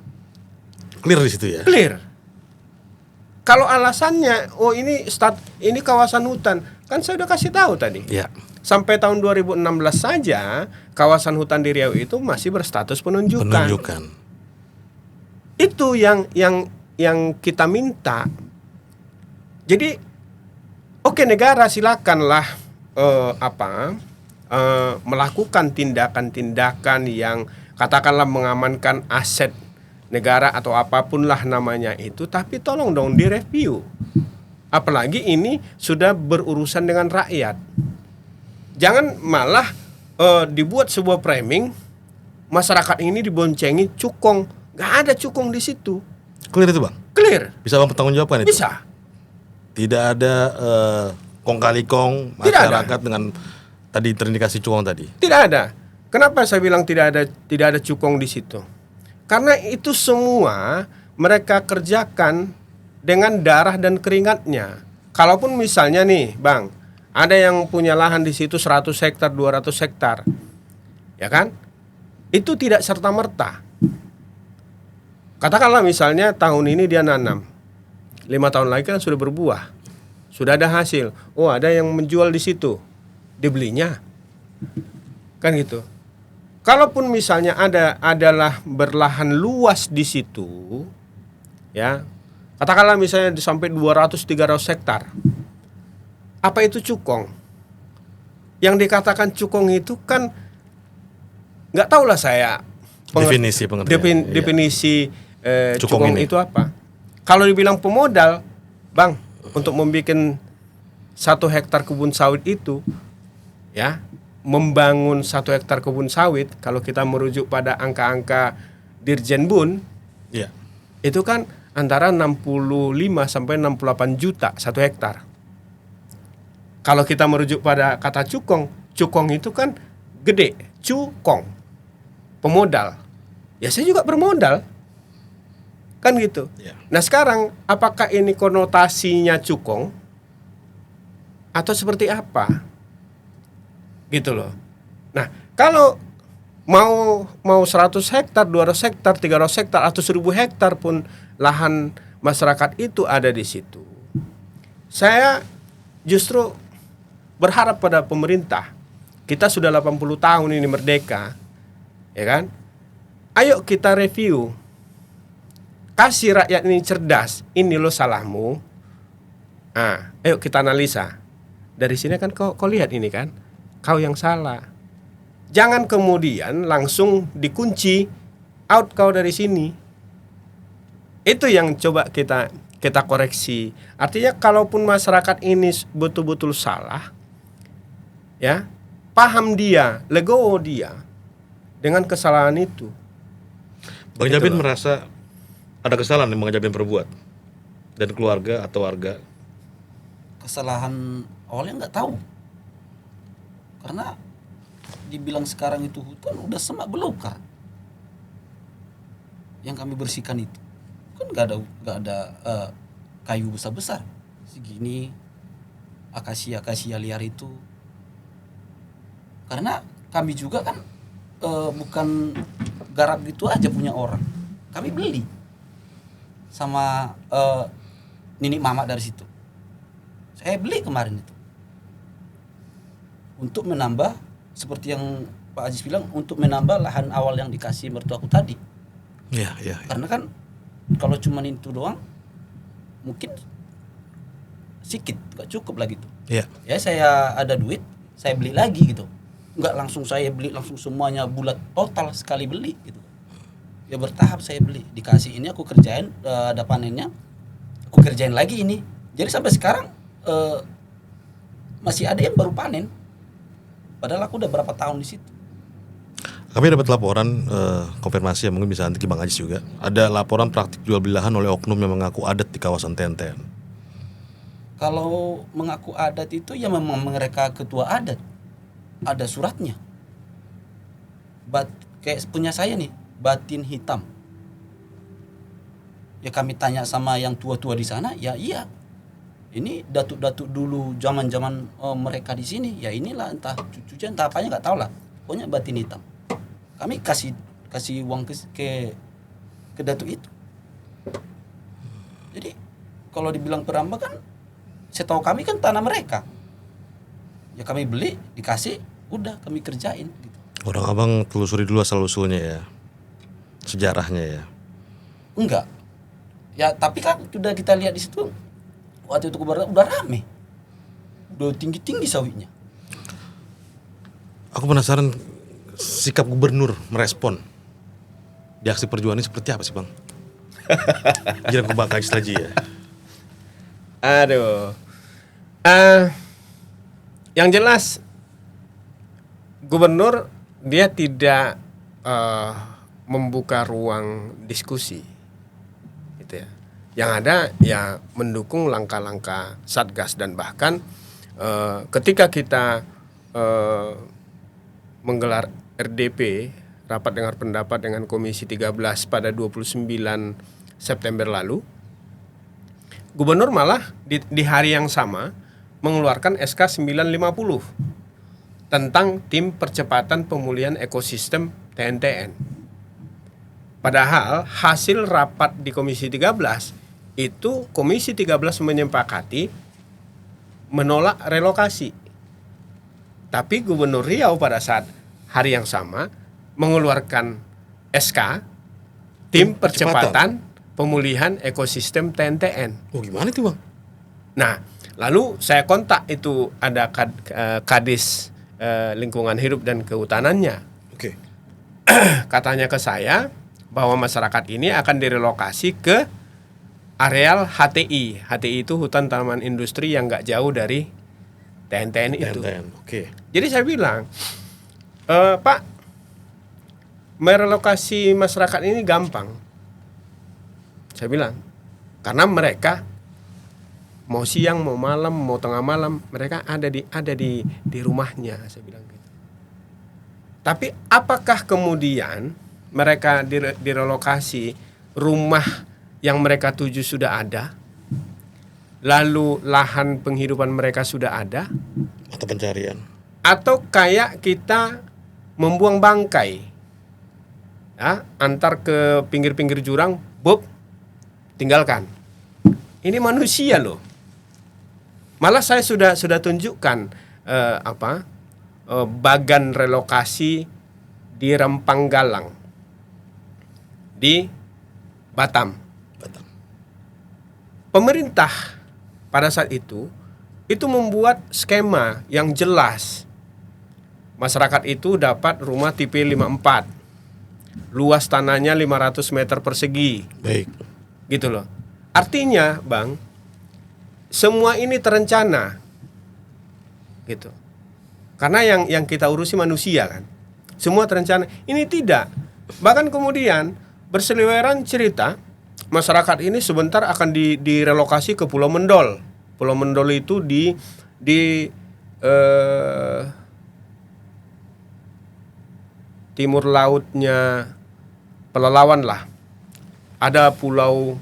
Clear di situ ya? Clear. Kalau alasannya, oh ini kawasan hutan, kan saya udah kasih tahu tadi. Ya. Sampai tahun 2016 saja kawasan hutan di Riau itu masih berstatus penunjukan. Penunjukan. Itu yang kita minta. Jadi oke, negara silakanlah melakukan tindakan-tindakan yang katakanlah mengamankan aset negara atau apapun lah namanya itu, tapi tolong dong direview. Apalagi ini sudah berurusan dengan rakyat. Jangan malah dibuat sebuah framing masyarakat ini diboncengi cukong. Gak ada cukong di situ. Clear itu, Bang? Clear. Bisa Bang pertanggungjawabkan itu? Bisa. Tidak ada kong kali kong Tidak masyarakat dengan tadi terindikasi cukong tadi. Tidak ada. Kenapa saya bilang tidak ada cukong di situ? Karena itu semua mereka kerjakan dengan darah dan keringatnya. Kalaupun misalnya nih, Bang, ada yang punya lahan di situ 100 hektar, 200 hektar. Ya kan? Itu tidak serta-merta. Katakanlah misalnya tahun ini dia nanam, 5 tahun lagi kan sudah berbuah, sudah ada hasil. Oh, ada yang menjual di situ, dibelinya, kan gitu. Kalaupun misalnya adalah berlahan luas di situ, ya, katakanlah misalnya sampai 200-300 hektar, apa itu cukong? Yang dikatakan cukong itu kan nggak tahulah saya Definisi pengertian. definisi Cukong cukong ini. itu apa? Kalau dibilang pemodal, Bang, untuk membuat 1 hektar kebun sawit itu, ya, membangun 1 hektar kebun sawit, kalau kita merujuk pada angka-angka Dirjen Bun, Iya. itu kan antara 65 sampai 68 juta 1 hektar. Kalau kita merujuk pada kata cukong, cukong itu kan gede, cukong, pemodal. Ya saya juga bermodal, kan gitu. Ya. Nah sekarang apakah ini konotasinya cukong atau seperti apa? Gitu loh. Nah kalau mau 100 hektar, 200 hektar, 300 hektar atau 1000 hektar pun lahan masyarakat itu ada di situ, saya justru berharap pada pemerintah. Kita sudah 80 tahun ini merdeka, ya kan? Ayo kita review, kasih rakyat ini cerdas. Ini lo salahmu. Ayo kita analisa. Dari sini kan kau lihat ini kan, kau yang salah. Jangan kemudian langsung dikunci, out kau dari sini. Itu yang coba kita koreksi. Artinya kalaupun masyarakat ini betul-betul salah, ya, paham dia, legowo dia dengan kesalahan itu. Bang Gitu Jabin loh. merasa ada kesalahan yang Bang Jabin perbuat dan keluarga atau warga. Kesalahan awalnya nggak tahu, karena dibilang sekarang itu hutan udah semak belukar yang kami bersihkan itu. kan nggak ada kayu besar segini, akasia liar itu. Karena kami juga kan bukan garap gitu aja punya orang, kami beli sama Nini Mama dari situ. Saya beli kemarin itu untuk menambah, seperti yang Pak Aziz bilang, untuk menambah lahan awal yang dikasih mertuaku tadi. Iya, iya. Karena kan kalau cuma itu doang mungkin sedikit, gak cukup lah gitu. Iya. Ya saya ada duit, saya beli lagi gitu. Nggak langsung saya beli langsung semuanya bulat total sekali beli gitu. Ya bertahap saya beli, dikasih ini aku kerjain, ada panennya, aku kerjain lagi ini. Jadi sampai sekarang masih ada yang baru panen. Padahal aku udah berapa tahun di situ. Kami dapat laporan konfirmasi yang mungkin bisa nanti ke Bang Ajis juga. Ada laporan praktik jual beli lahan oleh oknum yang mengaku adat di kawasan Tenten. Kalau mengaku adat itu ya memang mereka ketua adat. Ada suratnya. Kayak punya saya nih, Batin Hitam. Ya kami tanya sama yang tua-tua di sana, ya iya. Ini datuk-datuk dulu zaman-zaman mereka di sini, ya inilah entah cucunya entah apanya nggak tahu lah. Pokoknya Batin Hitam. Kami kasih uang ke datuk itu. Jadi kalau dibilang perambah kan, setahu kami kan tanah mereka. Ya kami beli, dikasih, udah kami kerjain gitu. Orang abang telusuri dulu asal usulnya ya, sejarahnya ya. Enggak. Ya tapi kan sudah kita lihat di situ waktu itu udah rame, udah tinggi sawitnya. Aku penasaran sikap gubernur merespon di aksi perjuangan ini seperti apa sih Bang? Jangan aku bakal lagi ya. Aduh. Yang jelas gubernur dia tidak membuka ruang diskusi, gitu ya. Yang ada ya mendukung langkah-langkah Satgas, dan bahkan ketika kita menggelar RDP, rapat dengar pendapat dengan Komisi 13 pada 29 September lalu, gubernur malah di hari yang sama mengeluarkan SK 950 tentang tim percepatan pemulihan ekosistem TNTN. Padahal hasil rapat di Komisi 13 itu Komisi 13 menyepakati menolak relokasi. Tapi Gubernur Riau pada saat hari yang sama mengeluarkan SK tim percepatan pemulihan ekosistem TNTN. Oh gimana itu Bang? Nah, lalu saya kontak itu ada Kadis Lingkungan Hidup dan Kehutanannya. Oke. Katanya ke saya bahwa masyarakat ini akan direlokasi ke areal HTI. HTI itu hutan tanaman industri yang nggak jauh dari TNTN itu. TNTN, oke. Jadi saya bilang, Pak, merelokasi masyarakat ini gampang. Saya bilang, karena mereka mau siang, mau malam, mau tengah malam, mereka ada di rumahnya, saya bilang gitu. Tapi apakah kemudian mereka direlokasi, rumah yang mereka tuju sudah ada, lalu lahan penghidupan mereka sudah ada, Mata pencarian. atau kayak kita membuang bangkai, ya, antar ke pinggir-pinggir jurang, bob, tinggalkan. Ini manusia loh. Malah saya sudah tunjukkan bagan relokasi di Rempang Galang, di Batam. Pemerintah pada saat itu membuat skema yang jelas. Masyarakat itu dapat rumah tipe 54. Luas tanahnya 500 meter persegi. Baik. Gitu loh. Artinya, Bang, semua ini terencana. Gitu. Karena yang kita urusi manusia kan. Semua terencana. Ini tidak. Bahkan kemudian berseliweran cerita masyarakat ini sebentar akan direlokasi ke Pulau Mendol. Pulau Mendol itu di timur lautnya Pelalawan lah. Ada pulau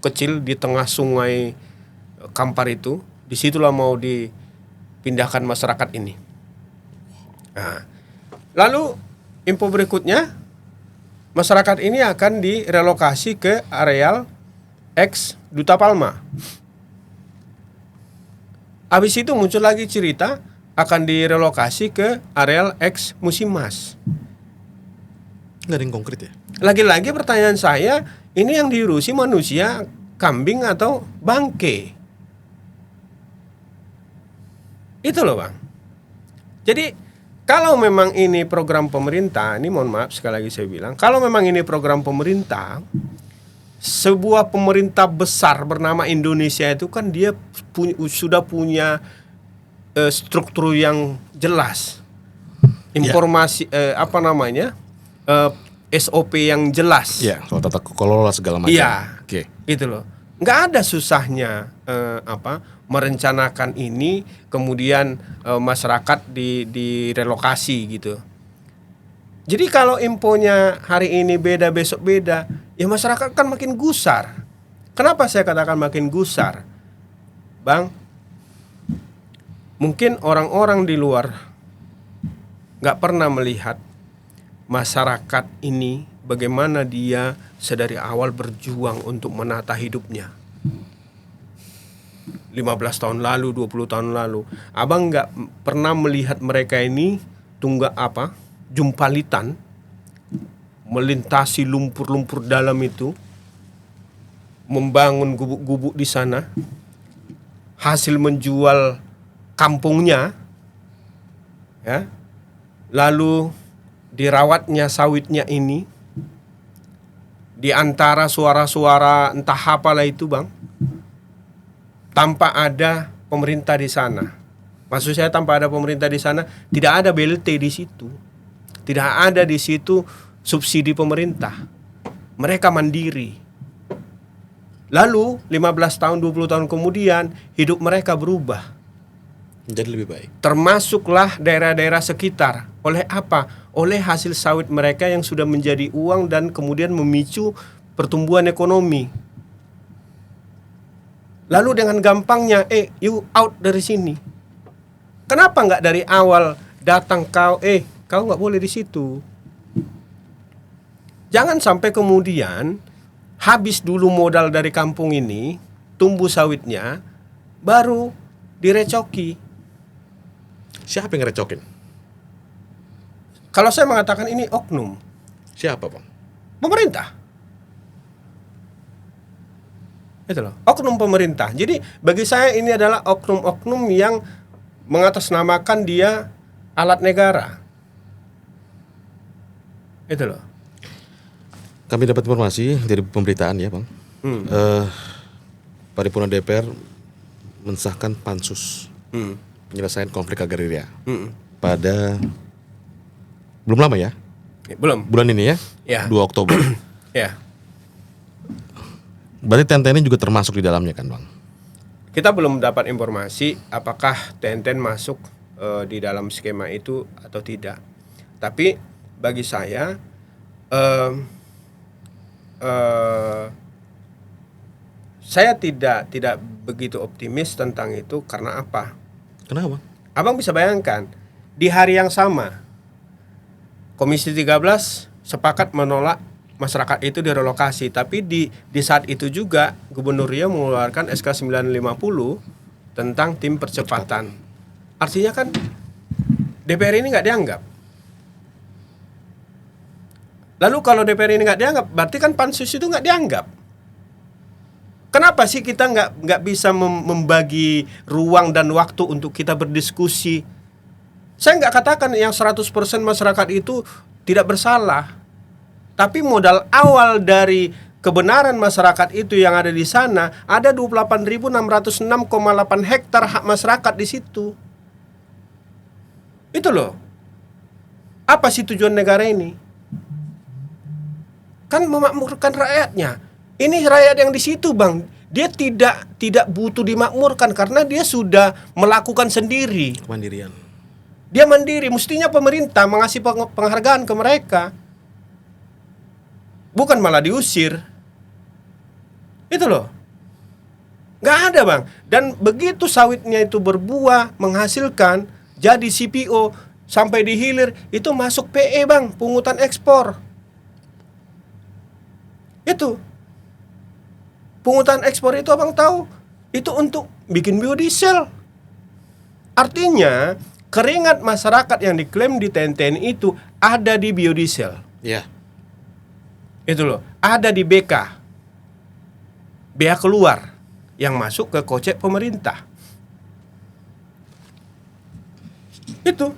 kecil di tengah sungai Kampar itu. Disitulah mau dipindahkan masyarakat ini. Nah, lalu info berikutnya, masyarakat ini akan direlokasi ke areal ex Duta Palma. Habis itu muncul lagi cerita akan direlokasi ke areal ex Musimas. Nggak ada yang konkret ya? Lagi-lagi pertanyaan saya, ini yang diurusi manusia, kambing atau bangke? Itu loh Bang. Jadi kalau memang ini program pemerintah, ini mohon maaf sekali lagi saya bilang, kalau memang ini program pemerintah, sebuah pemerintah besar bernama Indonesia itu kan dia sudah punya struktur yang jelas, informasi SOP yang jelas. Iya, soal tata kelola segala macam. Iya, Oke. gitu loh. Nggak ada susahnya merencanakan ini, kemudian masyarakat direlokasi gitu. Jadi kalau infonya hari ini beda, besok beda, ya masyarakat kan makin gusar. Kenapa saya katakan makin gusar, Bang? Mungkin orang-orang di luar nggak pernah melihat masyarakat ini bagaimana dia sedari awal berjuang untuk menata hidupnya. 15 tahun lalu, 20 tahun lalu, Abang nggak pernah melihat mereka ini jumpalitan, melintasi lumpur-lumpur dalam itu, membangun gubuk-gubuk di sana, hasil menjual kampungnya, ya, lalu dirawatnya sawitnya ini, di antara suara-suara entah apalah itu Bang, tanpa ada pemerintah di sana. Maksud saya tanpa ada pemerintah di sana, tidak ada BLT di situ, tidak ada di situ subsidi pemerintah. Mereka mandiri. Lalu 15 tahun, 20 tahun kemudian hidup mereka berubah. Jadi lebih baik. Termasuklah daerah-daerah sekitar. Oleh apa? Oleh hasil sawit mereka yang sudah menjadi uang dan kemudian memicu pertumbuhan ekonomi. Lalu dengan gampangnya, you out dari sini. Kenapa nggak dari awal datang kau nggak boleh di situ. Jangan sampai kemudian habis dulu modal dari kampung ini, tumbuh sawitnya, baru direcoki. Siapa yang ngerecokin? Kalau saya mengatakan ini oknum. Siapa, Bang? Pemerintah. Itu loh, oknum pemerintah. Jadi bagi saya ini adalah oknum-oknum yang mengatasnamakan dia alat negara. Itu loh. Kami dapat informasi dari pemberitaan ya, Bang. Paripurna DPR mensahkan pansus penyelesaian konflik agraria pada belum lama ya? Belum. Bulan ini ya? Ya. 2 Oktober. Ya. Berarti TNT ini juga termasuk di dalamnya kan, Bang? Kita belum dapat informasi apakah TNT masuk di dalam skema itu atau tidak. Tapi bagi saya saya tidak begitu optimis tentang itu. Karena apa? Kenapa? Abang bisa bayangkan di hari yang sama Komisi 13 sepakat menolak masyarakat itu direlokasi, tapi di saat itu juga Gubernur Riau mengeluarkan SK 950 tentang tim percepatan. Artinya kan DPR ini nggak dianggap. Lalu kalau DPR ini nggak dianggap, berarti kan pansus itu nggak dianggap. Kenapa sih kita nggak bisa membagi ruang dan waktu untuk kita berdiskusi? Saya nggak katakan yang 100% masyarakat itu tidak bersalah. Tapi modal awal dari kebenaran masyarakat itu yang ada di sana, ada 28.606,8 hektar hak masyarakat di situ. Itu loh. Apa sih tujuan negara ini? Kan memakmurkan rakyatnya. Ini rakyat yang di situ, Bang. Dia tidak butuh dimakmurkan karena dia sudah melakukan sendiri. Kemandirian. Dia mandiri. Mestinya pemerintah mengasih penghargaan ke mereka, bukan malah diusir. Itu loh. Nggak ada bang. Dan begitu sawitnya itu berbuah, menghasilkan, jadi CPO, sampai di hilir, itu masuk PE bang, pungutan ekspor. Itu. Pungutan ekspor itu abang tahu, itu untuk bikin biodiesel. Artinya, keringat masyarakat yang diklaim di TNTN itu ada di biodiesel. Iya. Itu loh, ada di BK. Bea keluar yang masuk ke kocek pemerintah. Itu.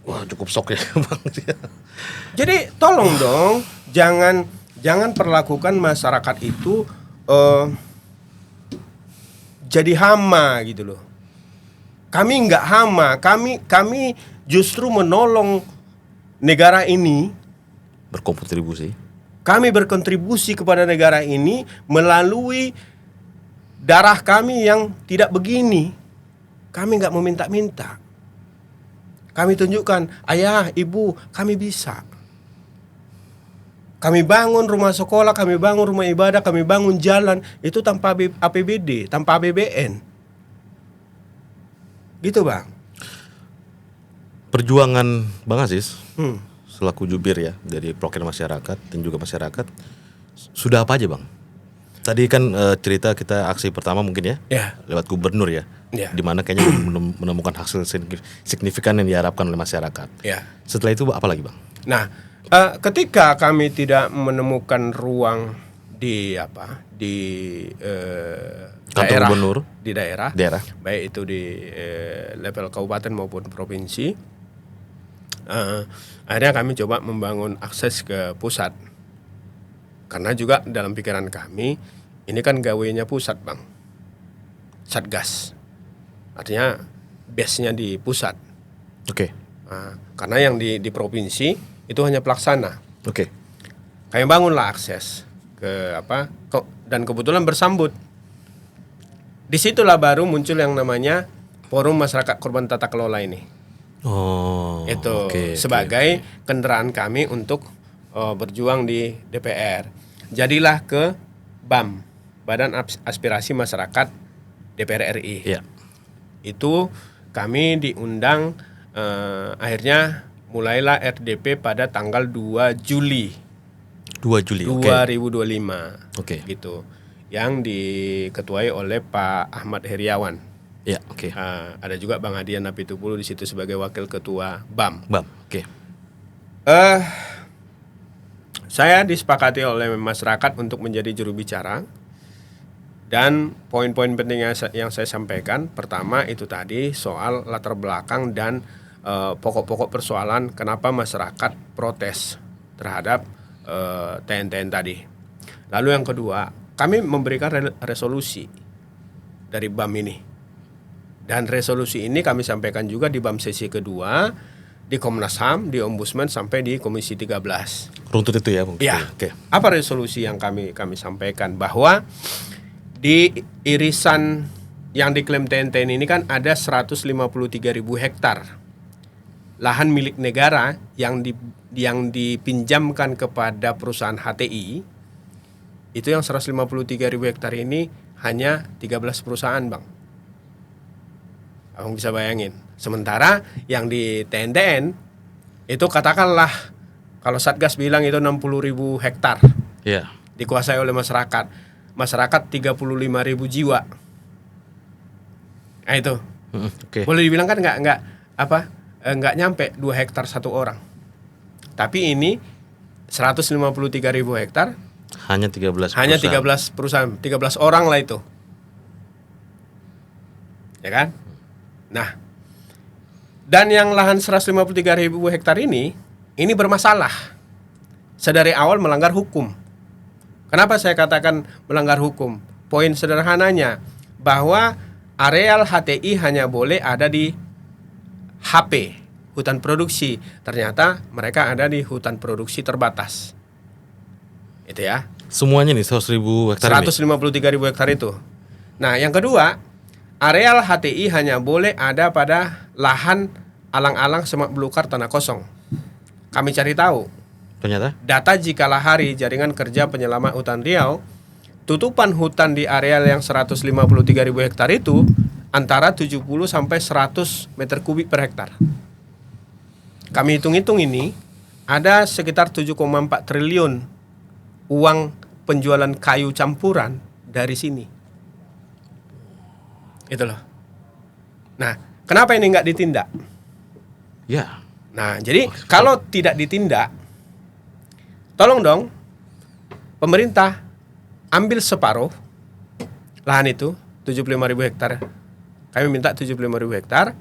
Wah, cukup shock ya, Bang. Jadi tolong dong, jangan perlakukan masyarakat itu jadi hama gitu loh. Kami nggak hama, kami justru menolong negara ini. Berkontribusi. Kami berkontribusi kepada negara ini melalui darah kami yang tidak begini. Kami nggak meminta-minta. Kami tunjukkan, ayah, ibu, kami bisa. Kami bangun rumah sekolah, kami bangun rumah ibadah, kami bangun jalan. Itu tanpa APBD, tanpa APBN. Gitu bang. Perjuangan Bang Aziz Hmm. selaku jubir ya dari perwakilan masyarakat dan juga masyarakat sudah apa aja Bang? Tadi kan cerita kita aksi pertama mungkin ya, Ya. lewat gubernur ya, Ya. di mana kayaknya menemukan hasil signifikan yang diharapkan oleh masyarakat. Ya. Setelah itu apa lagi Bang? Nah, ketika kami tidak menemukan ruang di Kantor daerah, gubernur? di daerah, baik itu di level kabupaten maupun provinsi, akhirnya kami coba membangun akses ke pusat. Karena juga dalam pikiran kami, ini kan gawainya pusat bang, Satgas, artinya base-nya di pusat. Oke. Nah, karena yang di provinsi itu hanya pelaksana. Oke. Kami bangunlah akses ke dan kebetulan bersambut. Disitulah baru muncul yang namanya Forum Masyarakat Korban Tata Kelola ini. Oh. Itu oke, sebagai oke. kendaraan kami untuk berjuang di DPR. Jadilah ke BAM, Badan Aspirasi Masyarakat DPR RI. Iya. Itu kami diundang, akhirnya mulailah RDP pada tanggal 2 Juli 2 Juli. Oke. 2025. Oke. Gitu. Yang diketuai oleh Pak Ahmad Heriawan. Iya, oke. Ada juga Bang Adian Napitupulu di situ sebagai wakil ketua BAM. Bang, oke. Saya disepakati oleh masyarakat untuk menjadi juru bicara. Dan poin-poin penting yang saya sampaikan, pertama itu tadi soal latar belakang dan pokok-pokok persoalan kenapa masyarakat protes terhadap TNTN tadi. Lalu yang kedua, kami memberikan resolusi dari BAM ini. Dan resolusi ini kami sampaikan juga di BAM sesi kedua, di Komnas HAM, di Ombudsman, sampai di Komisi 13. Runtut itu ya, Bang. Ya. Oke. Apa resolusi yang kami sampaikan? Bahwa di irisan yang diklaim TNTN ini kan ada 153.000 hektar lahan milik negara yang dipinjamkan kepada perusahaan HTI. Itu yang 153.000 hektar ini hanya 13 perusahaan, Bang. Abang bisa bayangin. Sementara yang di TNTN itu katakanlah kalau Satgas bilang itu 60.000 hektar. Iya. Dikuasai oleh masyarakat. Masyarakat 35.000 jiwa. Nah itu. Oke. Boleh dibilang kan nggak nyampe 2 hektar satu orang. Tapi ini 153.000 hektar Hanya 13 perusahaan. hanya 13 perusahaan, 13 orang lah itu. Ya kan? Nah, dan yang lahan 153.000 hektar ini bermasalah. Sedari awal melanggar hukum. Kenapa saya katakan melanggar hukum? Poin sederhananya bahwa areal HTI hanya boleh ada di HP, hutan produksi. Ternyata mereka ada di hutan produksi terbatas. Itu ya. Semuanya nih 100.000 hektar ini. 153.000 hektar itu. Nah, yang kedua, areal HTI hanya boleh ada pada lahan alang-alang semak belukar tanah kosong. Kami cari tahu. Ternyata? Data Jikalahari Jaringan Kerja Penyelamat Hutan Riau tutupan hutan di areal yang 153.000 hektar itu antara 70 sampai 100 meter kubik per hektar. Kami hitung-hitung ini ada sekitar 7,4 triliun uang penjualan kayu campuran dari sini. Itu loh. Nah, kenapa ini nggak ditindak? Ya. Nah, jadi kalau tidak ditindak, tolong dong pemerintah ambil separuh lahan itu 75.000 hektar. Kami minta 75.000 hektar.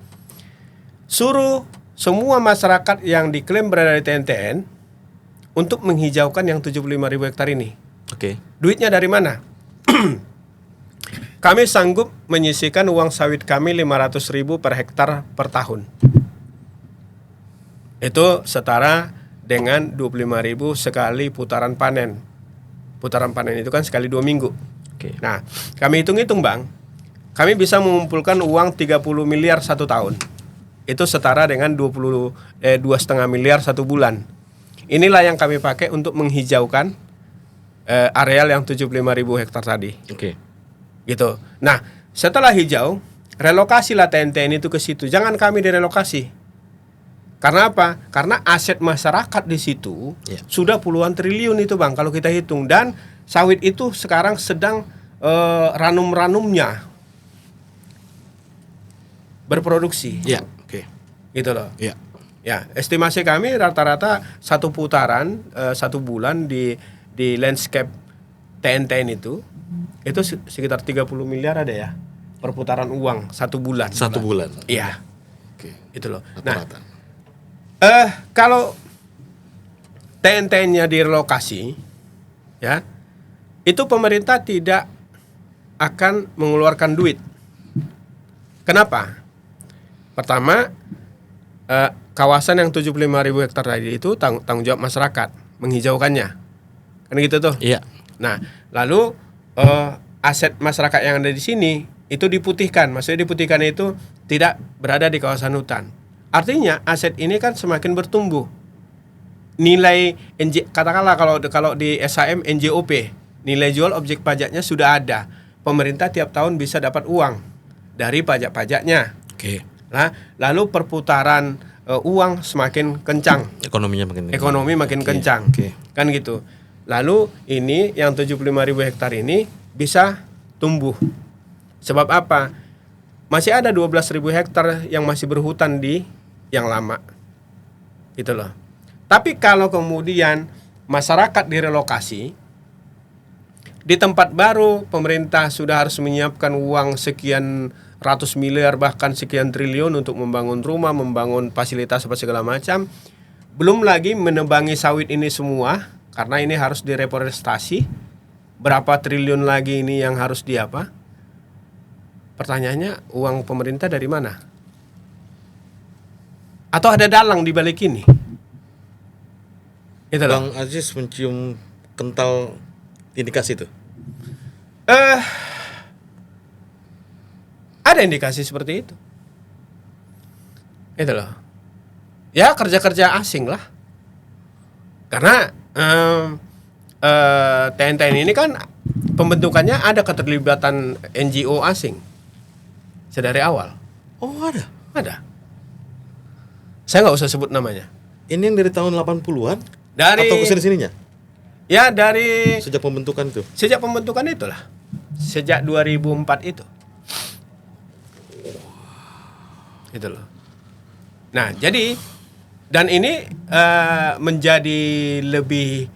Suruh semua masyarakat yang diklaim berada di TNTN untuk menghijaukan yang 75.000 hektar ini. Oke. Duitnya dari mana? Kami sanggup menyisihkan uang sawit kami 500.000 per hektar per tahun. Itu setara dengan 25.000 sekali putaran panen. Putaran panen itu kan sekali 2 minggu. Oke. Nah, kami hitung-hitung Bang, kami bisa mengumpulkan uang 30 miliar 1 tahun. Itu setara dengan 2,5 miliar 1 bulan. Inilah yang kami pakai untuk menghijaukan areal yang 75.000 hektar tadi. Oke. Gitu. Nah, setelah hijau, relokasilah TNTN itu ke situ. Jangan kami direlokasi. Karena apa? Karena aset masyarakat di situ sudah puluhan triliun itu Bang kalau kita hitung, dan sawit itu sekarang sedang ranum-ranumnya berproduksi. Ya, oke. Gitu loh. Ya. Ya, estimasi kami rata-rata satu putaran 1 bulan di landscape TNTN itu sekitar 30 miliar ada ya perputaran uang 1 bulan. 1 bulan. Iya. Oke. Itu loh. Rata-rata. Nah, kalau TNT-nya direlokasi, ya, itu pemerintah tidak akan mengeluarkan duit. Kenapa? Pertama, kawasan yang 75.000 hektar tadi itu tanggung jawab masyarakat menghijaukannya, kan gitu tuh. Iya. Nah, lalu aset masyarakat yang ada di sini itu diputihkan. Maksudnya diputihkan itu tidak berada di kawasan hutan. Artinya aset ini kan semakin bertumbuh. Nilai katakanlah kalau di SHM NJOP, nilai jual objek pajaknya sudah ada. Pemerintah tiap tahun bisa dapat uang dari pajak-pajaknya. Oke. Nah, lalu perputaran uang semakin kencang. Ekonomi makin kencang. Oke. Kan gitu. Lalu ini yang 75.000 hektar ini bisa tumbuh. Sebab apa? Masih ada 12.000 hektar yang masih berhutan di yang lama. Gitu loh. Tapi kalau kemudian masyarakat direlokasi, di tempat baru pemerintah sudah harus menyiapkan uang sekian ratus miliar bahkan sekian triliun untuk membangun rumah, membangun fasilitas apa segala macam. Belum lagi menebangi sawit ini semua karena ini harus direforestasi. Berapa triliun lagi ini yang harus diapa? Pertanyaannya, uang pemerintah dari mana? Atau ada dalang di balik ini? Itu loh. Bang Aziz mencium kental indikasi itu. Ada indikasi seperti itu. Itu loh. Ya kerja-kerja asing lah. Karena TNTN ini kan pembentukannya ada keterlibatan NGO asing sedari awal. Oh, ada. Ada. Saya nggak usah sebut namanya. Ini yang dari tahun 80-an? Dari Atau kesini-sininya? Ya dari Sejak pembentukan itu? sejak pembentukan itulah. Sejak 2004 itu. Gitu loh. Nah, jadi dan ini menjadi lebih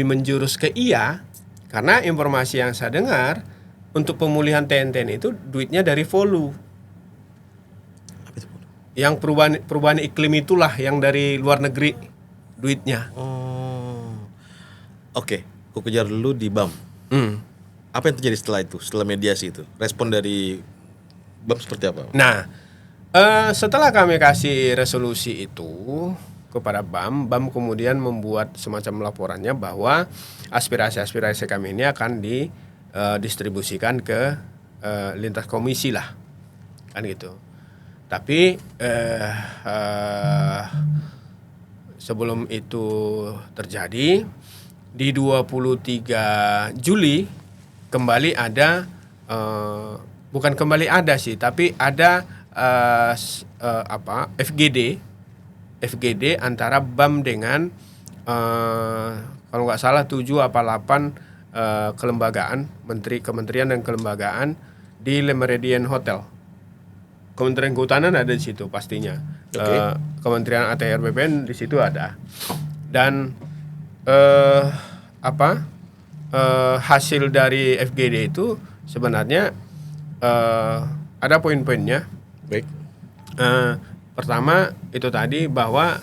menjurus ke iya karena informasi yang saya dengar untuk pemulihan TNTN itu duitnya dari Volu. Yang perubahan iklim itulah yang dari luar negeri duitnya. Oh. Oke, aku kejar dulu di BAM. Apa yang terjadi setelah itu, setelah mediasi itu? Respon dari BAM seperti apa? Nah, setelah kami kasih resolusi itu kepada BAM kemudian membuat semacam laporannya bahwa aspirasi-aspirasi kami ini akan didistribusikan ke lintas komisi lah, kan gitu. Tapi sebelum itu terjadi, di 23 Juli kembali ada bukan kembali ada sih, tapi ada FGD antara BAM dengan kalau nggak salah 7 apa 8 kelembagaan, kementerian dan kelembagaan di Le Méridien Hotel. Kementerian Kehutanan ada di situ pastinya. Kementerian ATR BPN di situ ada. Dan hasil dari FGD itu sebenarnya ada poin-poinnya. Baik. Pertama itu tadi bahwa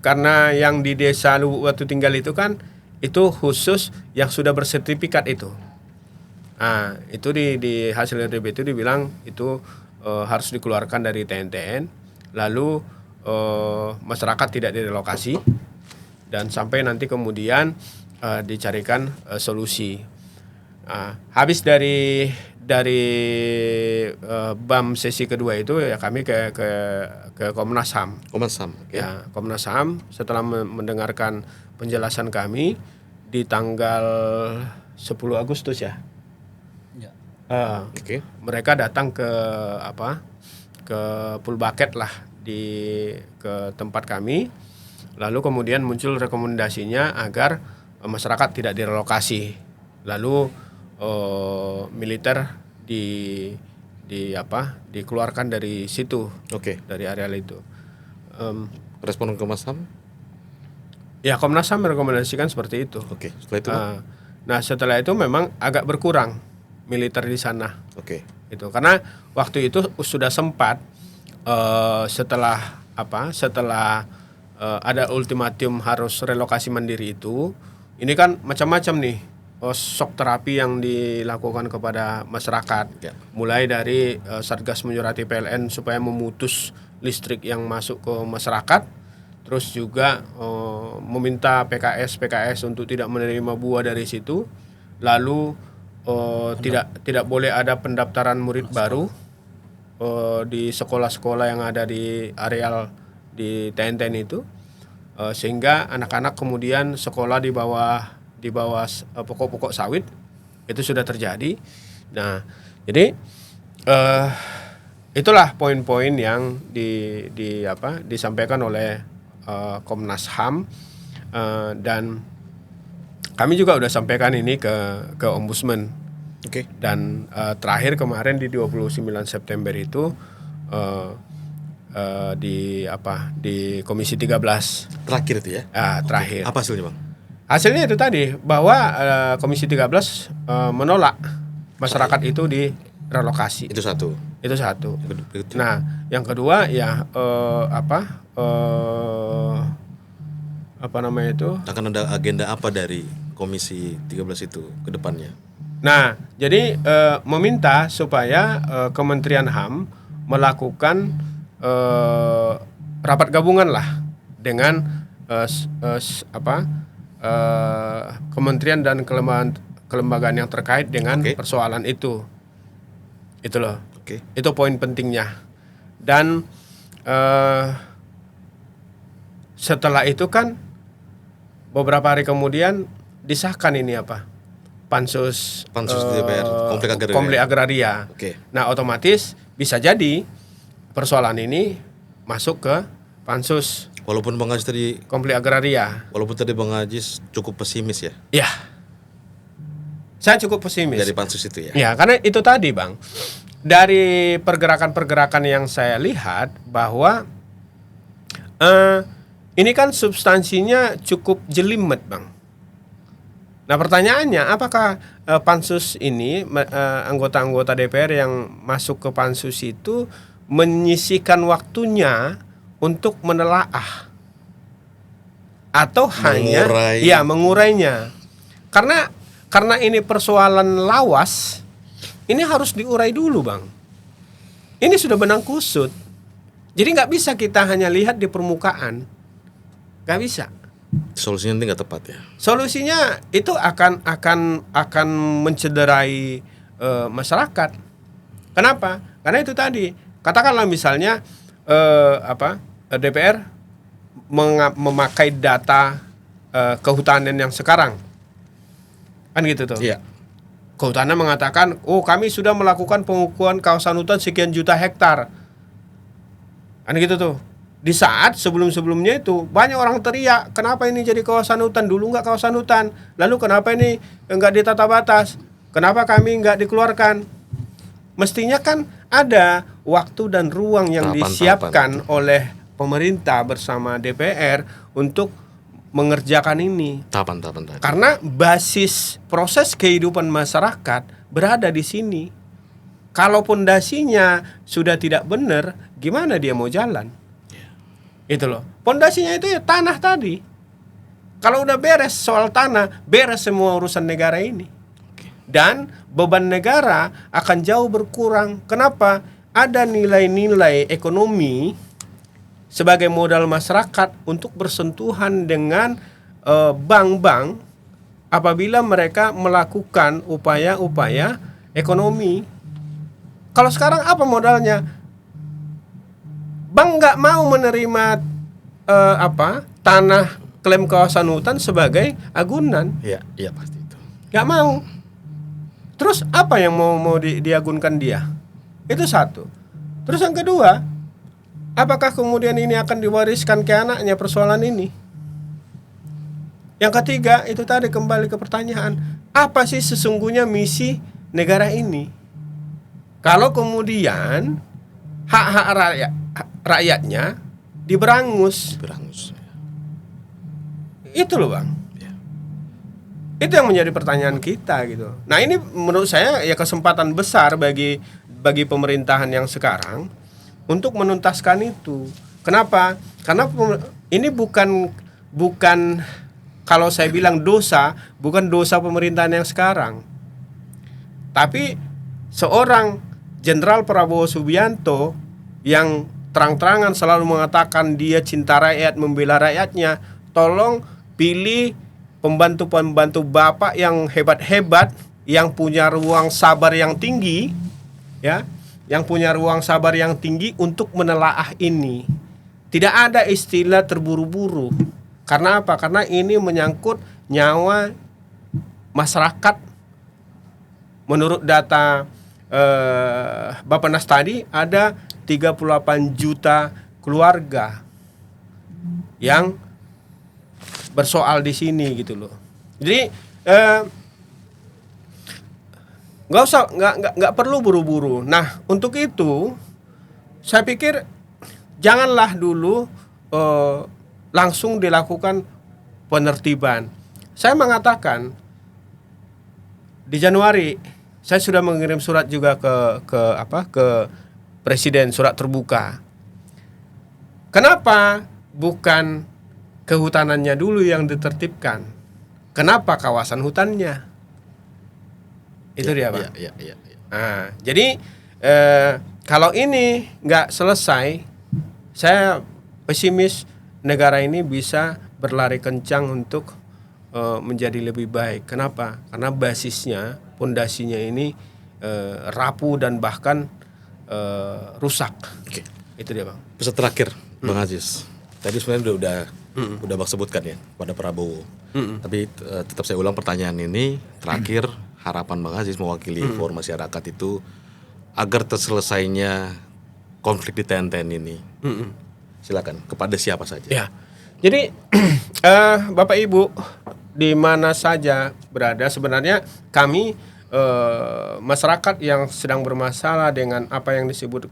karena yang di desa Lubuk Batu Tinggal itu kan itu khusus yang sudah bersertifikat itu. Nah, itu di hasil RDB itu dibilang itu harus dikeluarkan dari TNTN, lalu masyarakat tidak direlokasi dan sampai nanti kemudian dicarikan solusi. Habis dari BAM sesi kedua itu ya kami ke Komnas HAM. Komnas HAM. Okay. Ya, Komnas HAM setelah mendengarkan penjelasan kami di tanggal 10 Agustus ya. Mereka datang ke Pulbaket lah ke tempat kami. Lalu kemudian muncul rekomendasinya agar masyarakat tidak direlokasi. Lalu militer dikeluarkan dari situ. Dari areal itu. Respon Komnas HAM? Ya, Komnas HAM merekomendasikan seperti itu. Setelah itu? Setelah itu memang agak berkurang militer di sana. Itu karena waktu itu sudah sempat setelah ada ultimatum harus relokasi mandiri itu, ini kan macam-macam nih shock terapi yang dilakukan kepada masyarakat. Mulai dari Satgas menyurati PLN supaya memutus listrik yang masuk ke masyarakat, terus juga meminta PKS untuk tidak menerima buah dari situ, lalu tidak boleh ada pendaftaran murid baru di sekolah-sekolah yang ada di areal di TNTN itu, sehingga anak-anak kemudian sekolah di bawah pokok-pokok sawit itu sudah terjadi. Nah, jadi itulah poin-poin yang disampaikan oleh Komnas HAM, dan kami juga udah sampaikan ini ke Ombudsman. Dan terakhir kemarin di 29 September itu di Komisi 13. Terakhir itu ya? Terakhir. Apa hasilnya, Bang? Hasilnya itu tadi bahwa Komisi 13 menolak masyarakat itu direlokasi. Itu satu. Nah, yang kedua ya akan ada agenda apa dari Komisi 13 itu ke depannya? Nah, jadi meminta supaya Kementerian HAM melakukan rapat gabungan lah dengan kementerian dan kelembagaan yang terkait dengan persoalan itu. Itu loh. Itu poin pentingnya. Dan setelah itu kan beberapa hari kemudian disahkan ini Pansus DPR konflik agraria. Nah, otomatis bisa jadi persoalan ini masuk ke Pansus. Walaupun Bang Ajis tadi konflik agraria. Walaupun tadi Bang Ajis cukup pesimis ya. Iya. Saya cukup pesimis dari Pansus itu ya. Ya, karena itu tadi, Bang. Dari pergerakan-pergerakan yang saya lihat bahwa ini kan substansinya cukup jelimet, Bang. Nah, pertanyaannya, apakah Pansus ini anggota-anggota DPR yang masuk ke Pansus itu menyisihkan waktunya untuk menelaah atau hanya mengurainya? Karena ini persoalan lawas, ini harus diurai dulu, Bang. Ini sudah benang kusut. Jadi nggak bisa kita hanya lihat di permukaan, nggak bisa. Solusinya nanti nggak tepat ya. Solusinya itu akan mencederai masyarakat. Kenapa? Karena itu tadi, katakanlah misalnya DPR memakai data kehutanan yang sekarang. Kan gitu tuh. Iya. Kehutanan mengatakan, oh kami sudah melakukan pengukuran kawasan hutan sekian juta hektar. Kan gitu tuh. Di saat sebelum-sebelumnya itu banyak orang teriak, kenapa ini jadi kawasan hutan? Dulu nggak kawasan hutan. Lalu kenapa ini nggak ditata batas? Kenapa kami nggak dikeluarkan? Mestinya kan ada waktu dan ruang yang Tahapan-tahapan disiapkan oleh pemerintah bersama DPR untuk mengerjakan ini. Tahapan-tahapan tadi. Karena basis proses kehidupan masyarakat berada di sini. Kalau pondasinya sudah tidak benar, gimana dia mau jalan? Itu loh. Pondasinya itu ya tanah tadi. Kalau udah beres soal tanah, beres semua urusan negara ini. Dan beban negara akan jauh berkurang. Kenapa? Ada nilai-nilai ekonomi sebagai modal masyarakat untuk bersentuhan dengan bank-bank apabila mereka melakukan upaya-upaya ekonomi. Kalau sekarang apa modalnya? Bank nggak mau menerima tanah klaim kawasan hutan sebagai agunan, Iya, iya pasti itu. nggak mau. Terus apa yang mau diagunkan dia? Itu satu. Terus yang kedua, apakah kemudian ini akan diwariskan ke anaknya persoalan ini? Yang ketiga, itu tadi kembali ke pertanyaan, apa sih sesungguhnya misi negara ini? Kalau kemudian hak-hak rakyatnya diberangus, itu loh Bang. Ya. Itu yang menjadi pertanyaan kita gitu. Nah ini menurut saya ya kesempatan besar bagi pemerintahan yang sekarang untuk menuntaskan itu. Kenapa? Karena ini bukan kalau saya bilang dosa, bukan dosa pemerintahan yang sekarang. Tapi seorang Jenderal Prabowo Subianto yang terang-terangan selalu mengatakan dia cinta rakyat, membela rakyatnya, tolong pilih pembantu-pembantu Bapak yang hebat-hebat, yang punya ruang sabar yang tinggi, ya, yang punya ruang sabar yang tinggi untuk menelaah ini. Tidak ada istilah terburu-buru. Karena apa? Karena ini menyangkut nyawa masyarakat. Menurut data Bappenas tadi ada 38 juta keluarga yang bersoal di sini gitu loh. Jadi nggak perlu buru-buru. Nah untuk itu saya pikir janganlah dulu langsung dilakukan penertiban. Saya mengatakan di Januari saya sudah mengirim surat juga ke Presiden, surat terbuka. Kenapa bukan kehutanannya dulu yang ditertibkan? Kenapa kawasan hutannya? Itu dia, Bang. Iya. Nah, jadi kalau ini nggak selesai, saya pesimis negara ini bisa berlari kencang untuk menjadi lebih baik. Kenapa? Karena basisnya, pondasinya ini rapuh dan bahkan rusak. Oke. Itu dia, Bang. Pesan terakhir, Bang Aziz. Tadi sebenarnya udah Bang sebutkan ya pada Prabowo. Tapi tetap saya ulang pertanyaan ini terakhir, harapan Bang Aziz mewakili forum masyarakat itu agar terselesainya konflik di TNTN ini. Silakan kepada siapa saja. Ya. Jadi Bapak Ibu di mana saja berada, sebenarnya kami masyarakat yang sedang bermasalah dengan apa yang disebut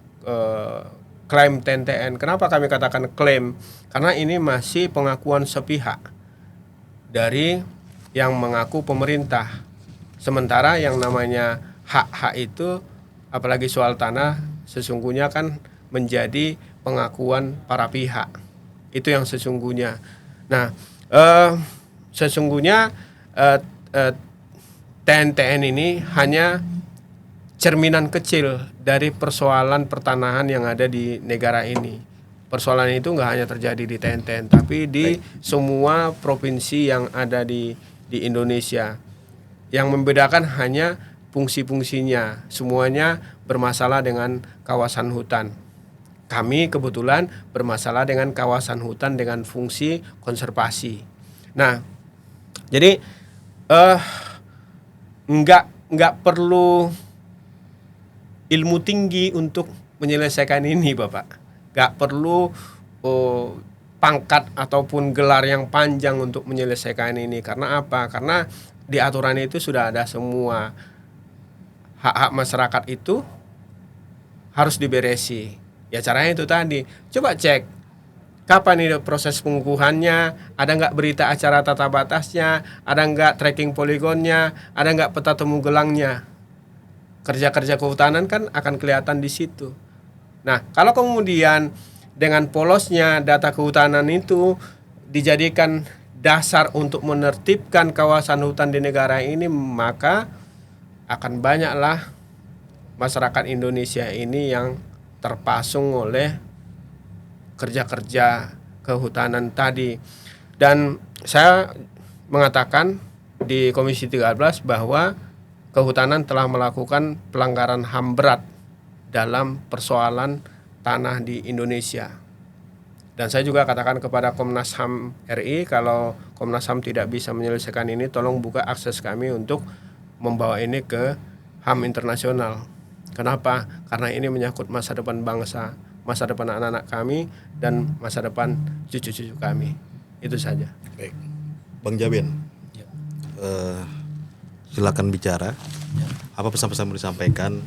klaim TNTN. Kenapa kami katakan klaim? Karena ini masih pengakuan sepihak dari yang mengaku pemerintah. Sementara yang namanya hak-hak itu, apalagi soal tanah, sesungguhnya kan menjadi pengakuan para pihak. Itu yang sesungguhnya. Nah, sesungguhnya TNTN ini hanya cerminan kecil dari persoalan pertanahan yang ada di negara ini. Persoalan itu nggak hanya terjadi di TNTN, tapi di semua provinsi yang ada di Indonesia. Yang membedakan hanya fungsi-fungsinya. Semuanya bermasalah dengan kawasan hutan. kami kebetulan bermasalah dengan kawasan hutan dengan fungsi konservasi. Nah, jadi nggak perlu ilmu tinggi untuk menyelesaikan ini, Bapak. Nggak perlu pangkat ataupun gelar yang panjang untuk menyelesaikan ini. Karena apa? Karena di aturan itu sudah ada semua. Hak-hak masyarakat itu harus diberesi. Ya caranya itu tadi. Coba cek kapan ini proses pengukuhannya, ada nggak berita acara tata batasnya, ada nggak tracking poligonnya, ada nggak peta temu gelangnya. Kerja-kerja kehutanan kan akan kelihatan di situ. Nah, kalau kemudian dengan polosnya data kehutanan itu dijadikan dasar untuk menertibkan kawasan hutan di negara ini, maka akan banyaklah masyarakat Indonesia ini yang terpasung oleh kerja-kerja kehutanan tadi. Dan saya mengatakan di Komisi 13 bahwa kehutanan telah melakukan pelanggaran HAM berat dalam persoalan tanah di Indonesia. Dan saya juga katakan kepada Komnas HAM RI, kalau Komnas HAM tidak bisa menyelesaikan ini, tolong buka akses kami untuk membawa ini ke HAM internasional. Kenapa? Karena ini menyangkut masa depan bangsa, masa depan anak-anak kami, dan masa depan cucu-cucu kami. Itu saja. Baik, Bang Jaben, Ya. silakan bicara. Apa pesan-pesan mau disampaikan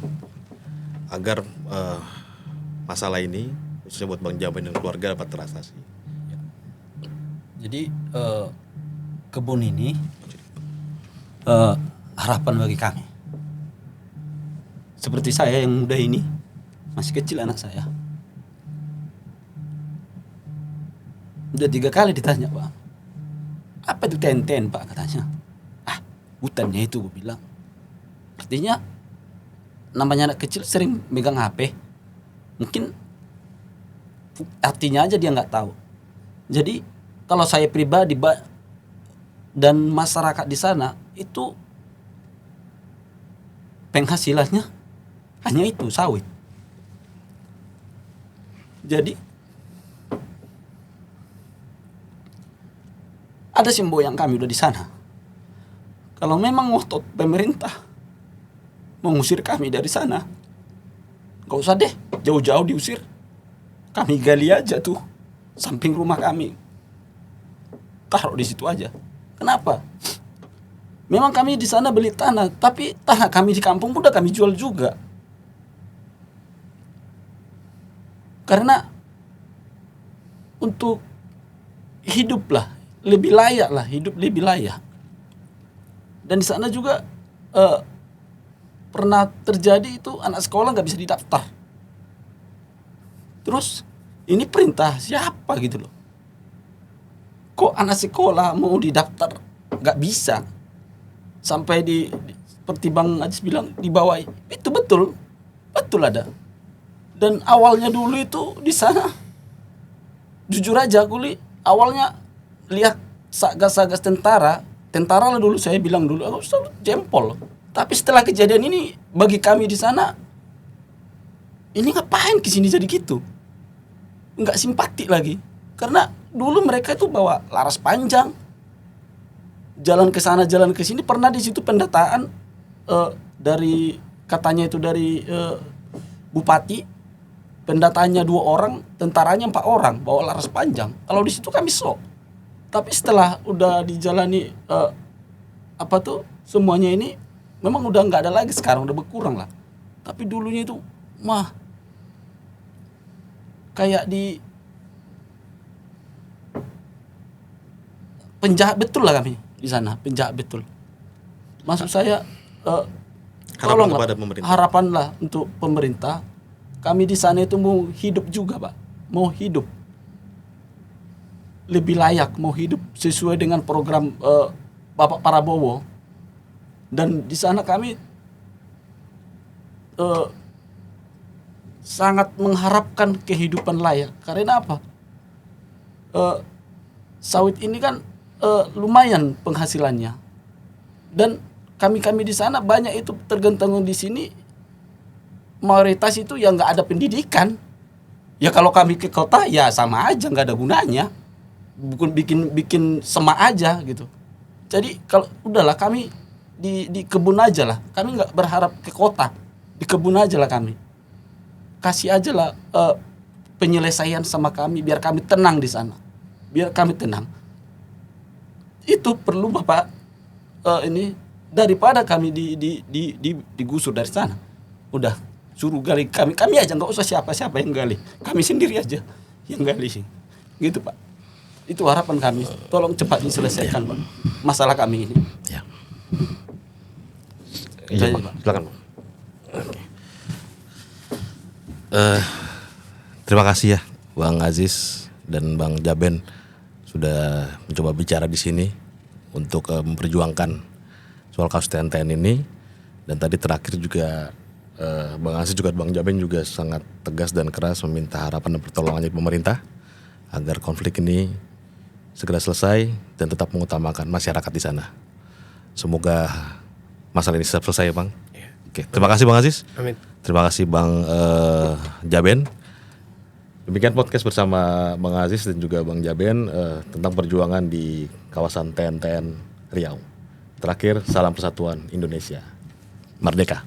agar masalah ini khususnya buat Bang Jaben dan keluarga dapat teratasi? Jadi kebun ini harapan bagi kami. Seperti saya yang muda ini, masih kecil anak saya. Udah 3 kali ditanya, Pak, apa itu tenten, Pak, katanya. Hutannya itu, gue bilang. Artinya namanya anak kecil sering megang HP, mungkin artinya aja dia nggak tahu. Jadi kalau saya pribadi dan masyarakat di sana itu penghasilannya hanya itu, sawit. Jadi ada semboyan kami udah di sana. Kalau memang ngotot pemerintah mengusir kami dari sana, gak usah deh jauh-jauh diusir. Kami gali aja tuh samping rumah kami, taruh di situ aja. Kenapa? Memang kami di sana beli tanah, tapi tanah kami di kampung udah kami jual juga. Karena untuk hidup lah, lebih layak lah, hidup lebih layak. Dan di sana juga pernah terjadi itu anak sekolah nggak bisa didaftar. Terus ini perintah siapa gitu loh? Kok anak sekolah mau didaftar nggak bisa? Sampai seperti Bang Ajis bilang dibawa, itu betul ada. Dan awalnya dulu itu di sana, jujur aja aku awalnya lihat sagas-sagas tentara lah dulu, saya bilang dulu aku selalu jempol. Tapi setelah kejadian ini bagi kami di sana, ini ngapain kesini jadi gitu? Nggak simpati lagi. Karena dulu mereka itu bawa laras panjang, jalan ke sana jalan ke sini. Pernah di situ pendataan dari katanya itu dari bupati, pendataannya 2 orang, tentaranya 4 orang bawa laras panjang. Kalau di situ kami sok. Tapi setelah udah dijalani semuanya ini memang udah nggak ada lagi, sekarang udah berkurang lah. Tapi dulunya itu kayak di penjahat betul lah kami di sana, penjahat betul. Maksud saya Harapan kepada pemerintah. harapanlah untuk pemerintah. Kami di sana itu mau hidup juga, Pak. Mau hidup lebih layak, mau hidup sesuai dengan program Bapak Prabowo. Dan di sana kami sangat mengharapkan kehidupan layak. Karena apa? Sawit ini kan lumayan penghasilannya. Dan kami di sana banyak itu tergantung di sini, mayoritas itu yang nggak ada pendidikan. Ya kalau kami ke kota ya sama aja, nggak ada gunanya. Bukan bikin semak aja gitu. Jadi kalau udahlah kami di kebun aja lah. Kami nggak berharap ke kota. Di kebun aja lah kami. Kasih aja lah penyelesaian sama kami biar kami tenang di sana. Biar kami tenang. Itu perlu Bapak ini daripada kami digusur dari sana. Udah suruh gali kami aja, nggak usah siapa-siapa yang gali, kami sendiri aja yang gali sih, gitu Pak. Itu harapan kami, tolong cepat diselesaikan Pak masalah kami ini. Ya. Iya, Iya, Pak. Bang. Silakan, Bang. Oke. Terima kasih ya Bang Aziz dan Bang Jaben sudah mencoba bicara di sini untuk memperjuangkan soal kasus TNTN ini. Dan tadi terakhir juga Bang Aziz juga Bang Jaben juga sangat tegas dan keras meminta harapan dan pertolongan dari pemerintah agar konflik ini segera selesai dan tetap mengutamakan masyarakat di sana. Semoga masalah ini tetap selesai ya Bang. Oke, terima kasih Bang Aziz. Amin. Terima kasih Bang Jaben. Demikian podcast bersama Bang Aziz dan juga Bang Jaben tentang perjuangan di kawasan TNTN Riau. Terakhir, salam persatuan Indonesia. Merdeka.